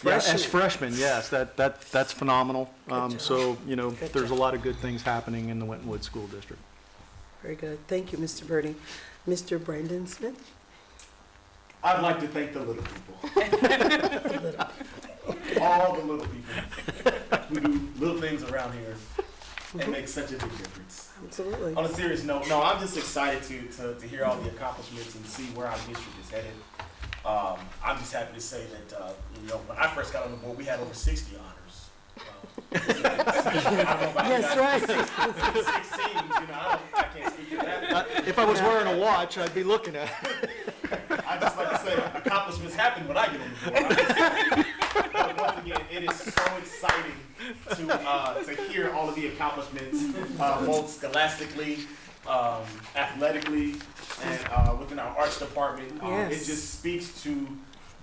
Yeah, as freshmen, yes, that's phenomenal. So, you know, there's a lot of good things happening in the Winton Woods School District. Very good. Thank you, Mr. Birdie. Mr. Brandon Smith? I'd like to thank the little people. All the little people who do little things around here and make such a big difference. Absolutely. On a serious note, no, I'm just excited to hear all the accomplishments and see where our district is headed. I'm just happy to say that, you know, when I first got on the board, we had over 60 honors. Yes, right. 16, you know, I can't speak to that. If I was wearing a watch, I'd be looking at it. I just like to say accomplishments happen when I get on the board. But once again, it is so exciting to hear all of the accomplishments, both scholastically, athletically, and within our arts department. Yes. It just speaks to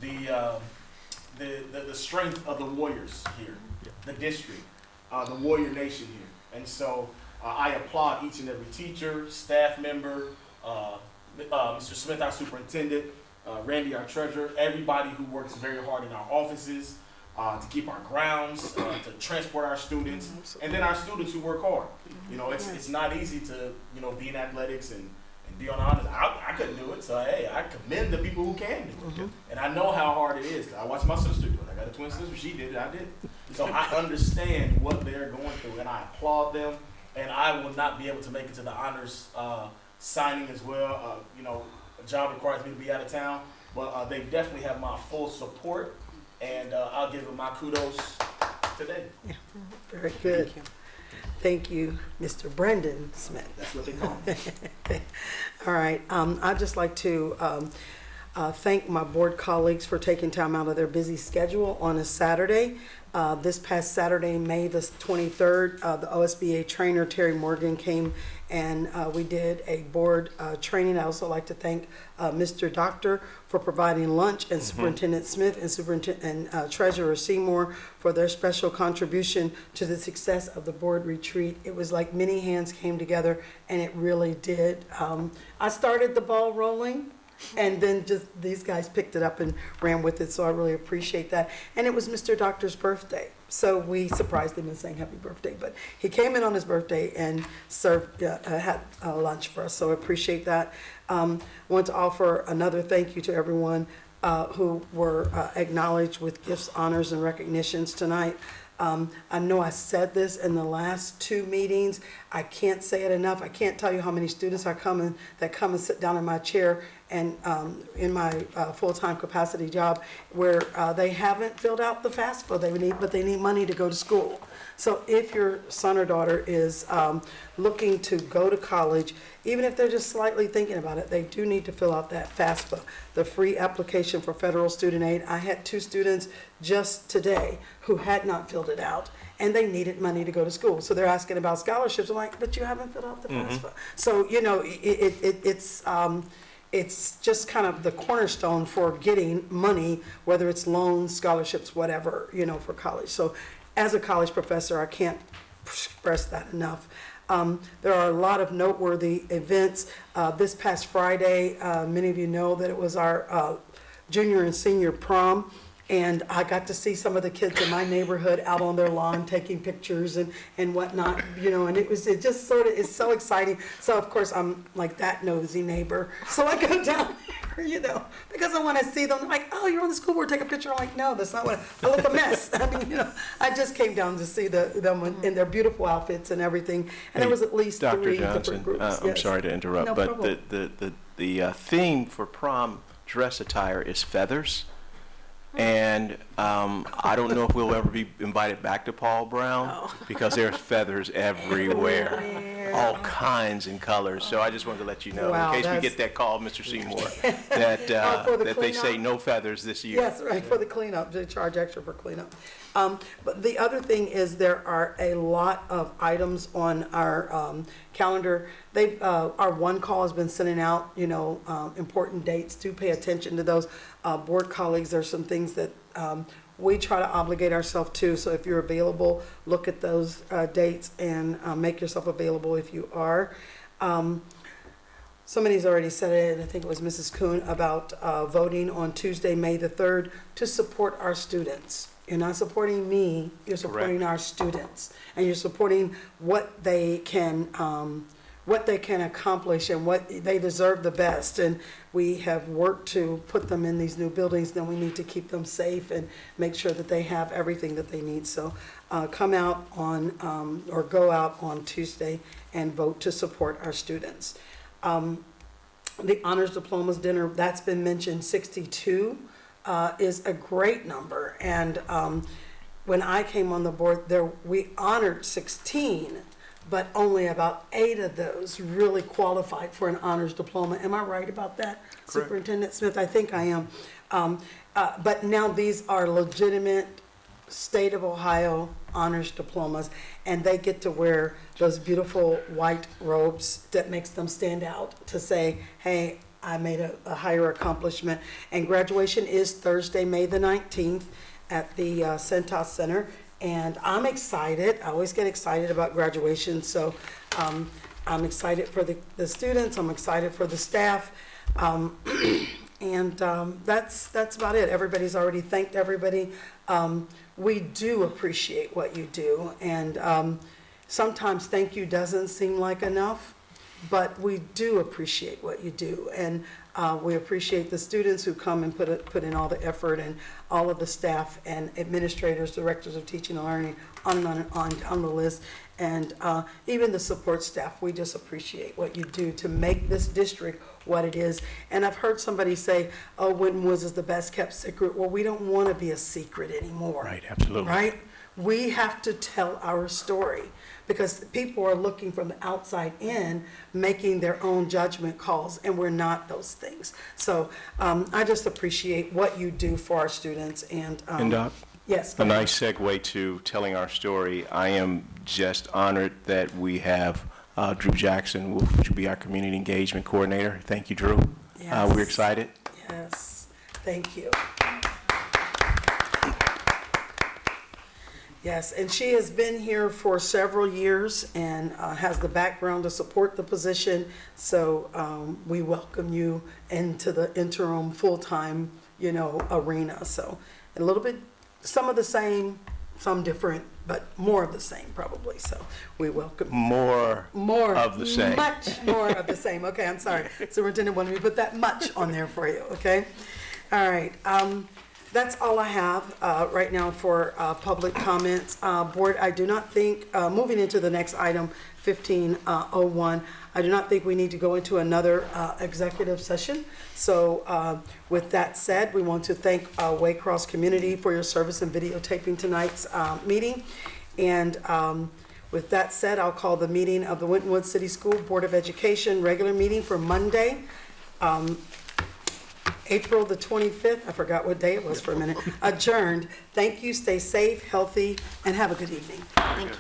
the strength of the Warriors here, the district, the Warrior Nation here. And so I applaud each and every teacher, staff member, Mr. Smith, our superintendent, Randy, our treasurer, everybody who works very hard in our offices to keep our grounds, to transport our students, and then our students who work hard. You know, it's not easy to, you know, be in athletics and be on honors. I couldn't do it, so hey, I commend the people who can do it. And I know how hard it is, because I watched my sister do it. I got a twin sister, she did it, I did it. So I understand what they're going through, and I applaud them, and I will not be able to make it to the honors signing as well. You know, a job requires me to be out of town, but they definitely have my full support, and I'll give them my kudos today. Yeah. Very good. Thank you, Mr. Brendan Smith. That's what they call me. All right. I'd just like to thank my board colleagues for taking time out of their busy schedule on a Saturday. This past Saturday, May the 23rd, the OSBA trainer, Terry Morgan, came and we did a board training. I'd also like to thank Mr. Doctor for providing lunch, and Superintendent Smith and Treasurer Seymour for their special contribution to the success of the board retreat. It was like many hands came together, and it really did. I started the ball rolling, and then just these guys picked it up and ran with it, so I really appreciate that. And it was Mr. Doctor's birthday, so we surprised him and sang happy birthday. But he came in on his birthday and served, had lunch for us, so I appreciate that. I want to offer another thank you to everyone who were acknowledged with gifts, honors, and recognitions tonight. I know I said this in the last 2 meetings. I can't say it enough. I can't tell you how many students that come and sit down in my chair and in my full-time capacity job where they haven't filled out the FAFSA, but they need money to go to school. So if your son or daughter is looking to go to college, even if they're just slightly thinking about it, they do need to fill out that FAFSA, the free application for federal student aid. I had 2 students just today who had not filled it out, and they needed money to go to school. So they're asking about scholarships. I'm like, but you haven't filled out the FAFSA. So, you know, it's just kind of the cornerstone for getting money, whether it's loans, scholarships, whatever, you know, for college. So as a college professor, I can't express that enough. There are a lot of noteworthy events. This past Friday, many of you know that it was our junior and senior prom. And I got to see some of the kids in my neighborhood out on their lawn taking pictures and whatnot, you know, and it just sort of is so exciting. So of course I'm like that nosy neighbor. So I go down there, you know, because I want to see them. They're like, oh, you're on the school board, take a picture. I'm like, no, that's not what I look a mess. I mean, you know, I just came down to see them in their beautiful outfits and everything. And there was at least Dr. 3 Johnson, different groups. I'm sorry to interrupt, No but problem. the theme for prom dress attire is feathers. And I don't know if we'll ever be invited back to Paul Brown because there's feathers everywhere, all kinds and colors. So I just wanted to let you know, Wow, in case we that's- get that call, Mr. Seymour, that, for the that they say cleanup? no feathers this year. Yes, right, for the cleanup, they charge extra for cleanup. But the other thing is there are a lot of items on our calendar. Our one call has been sending out, important dates. Do pay attention to those. Board colleagues, there's some things that we try to obligate ourselves to. So if you're available, look at those dates and make yourself available if you are. Somebody's already said it, I think it was Mrs. Kuhn, about voting on Tuesday, May the 3rd, to support our students. You're not supporting me, you're supporting our students. And you're supporting what they can accomplish and what they deserve the best. And we have worked to put them in these new buildings, then we need to keep them safe and make sure that they have everything that they need. So come out on, or go out on Tuesday and vote to support our students. The Honors Diplomas Dinner, that's been mentioned, 62 is a great number. And when I came on the board, we honored 16, but only about 8 of those really qualified for an honors diploma. Am I right about that, Correct. Superintendent Smith? I think I am. But now these are legitimate state of Ohio honors diplomas, and they get to wear those beautiful white robes that makes them stand out to say, hey, I made a higher accomplishment. And graduation is Thursday, May the 19th at the Centos Center. And I'm excited. I always get excited about graduation. So I'm excited for the students. I'm excited for the staff. And that's about it. Everybody's already thanked everybody. We do appreciate what you do. And sometimes thank you doesn't seem like enough, but we do appreciate what you do. And we appreciate the students who come and put in all the effort, and all of the staff and administrators, directors of teaching and learning, on the list. And even the support staff, we just appreciate what you do to make this district what it is. And I've heard somebody say, oh, Winton Woods is the best kept secret. Well, we don't want to be a secret anymore. Right, absolutely. Right? We have to tell our story, because people are looking from the outside in, making their own judgment calls, and we're not those things. So I just appreciate what you do for our students. And Doc, yes, a nice segue to telling our story. I am just honored that we have Drew Jackson, which will be our community engagement coordinator. Thank you, Drew. Yes. We're excited. Yes, thank you. Yes, and she has been here for several years and has the background to support the position. So we welcome you into the interim full-time, arena. So a little bit, some of the same, some different, but more of the same probably. So we welcome More of the same. Much more of the same. Okay, I'm sorry. Superintendent wanted me to put that much on there for you, okay? All right. That's all I have right now for public comments. Board, I do not think, moving into the next item, 1501, I do not think we need to go into another executive session. So with that said, we want to thank Waycross Community for your service in videotaping tonight's meeting. And with that said, I'll call the meeting of the Winton Woods City School Board of Education regular meeting for Monday, April the 25th, I forgot what day it was for a minute, adjourned. Thank you, stay safe, healthy, and have a good evening. Thank you.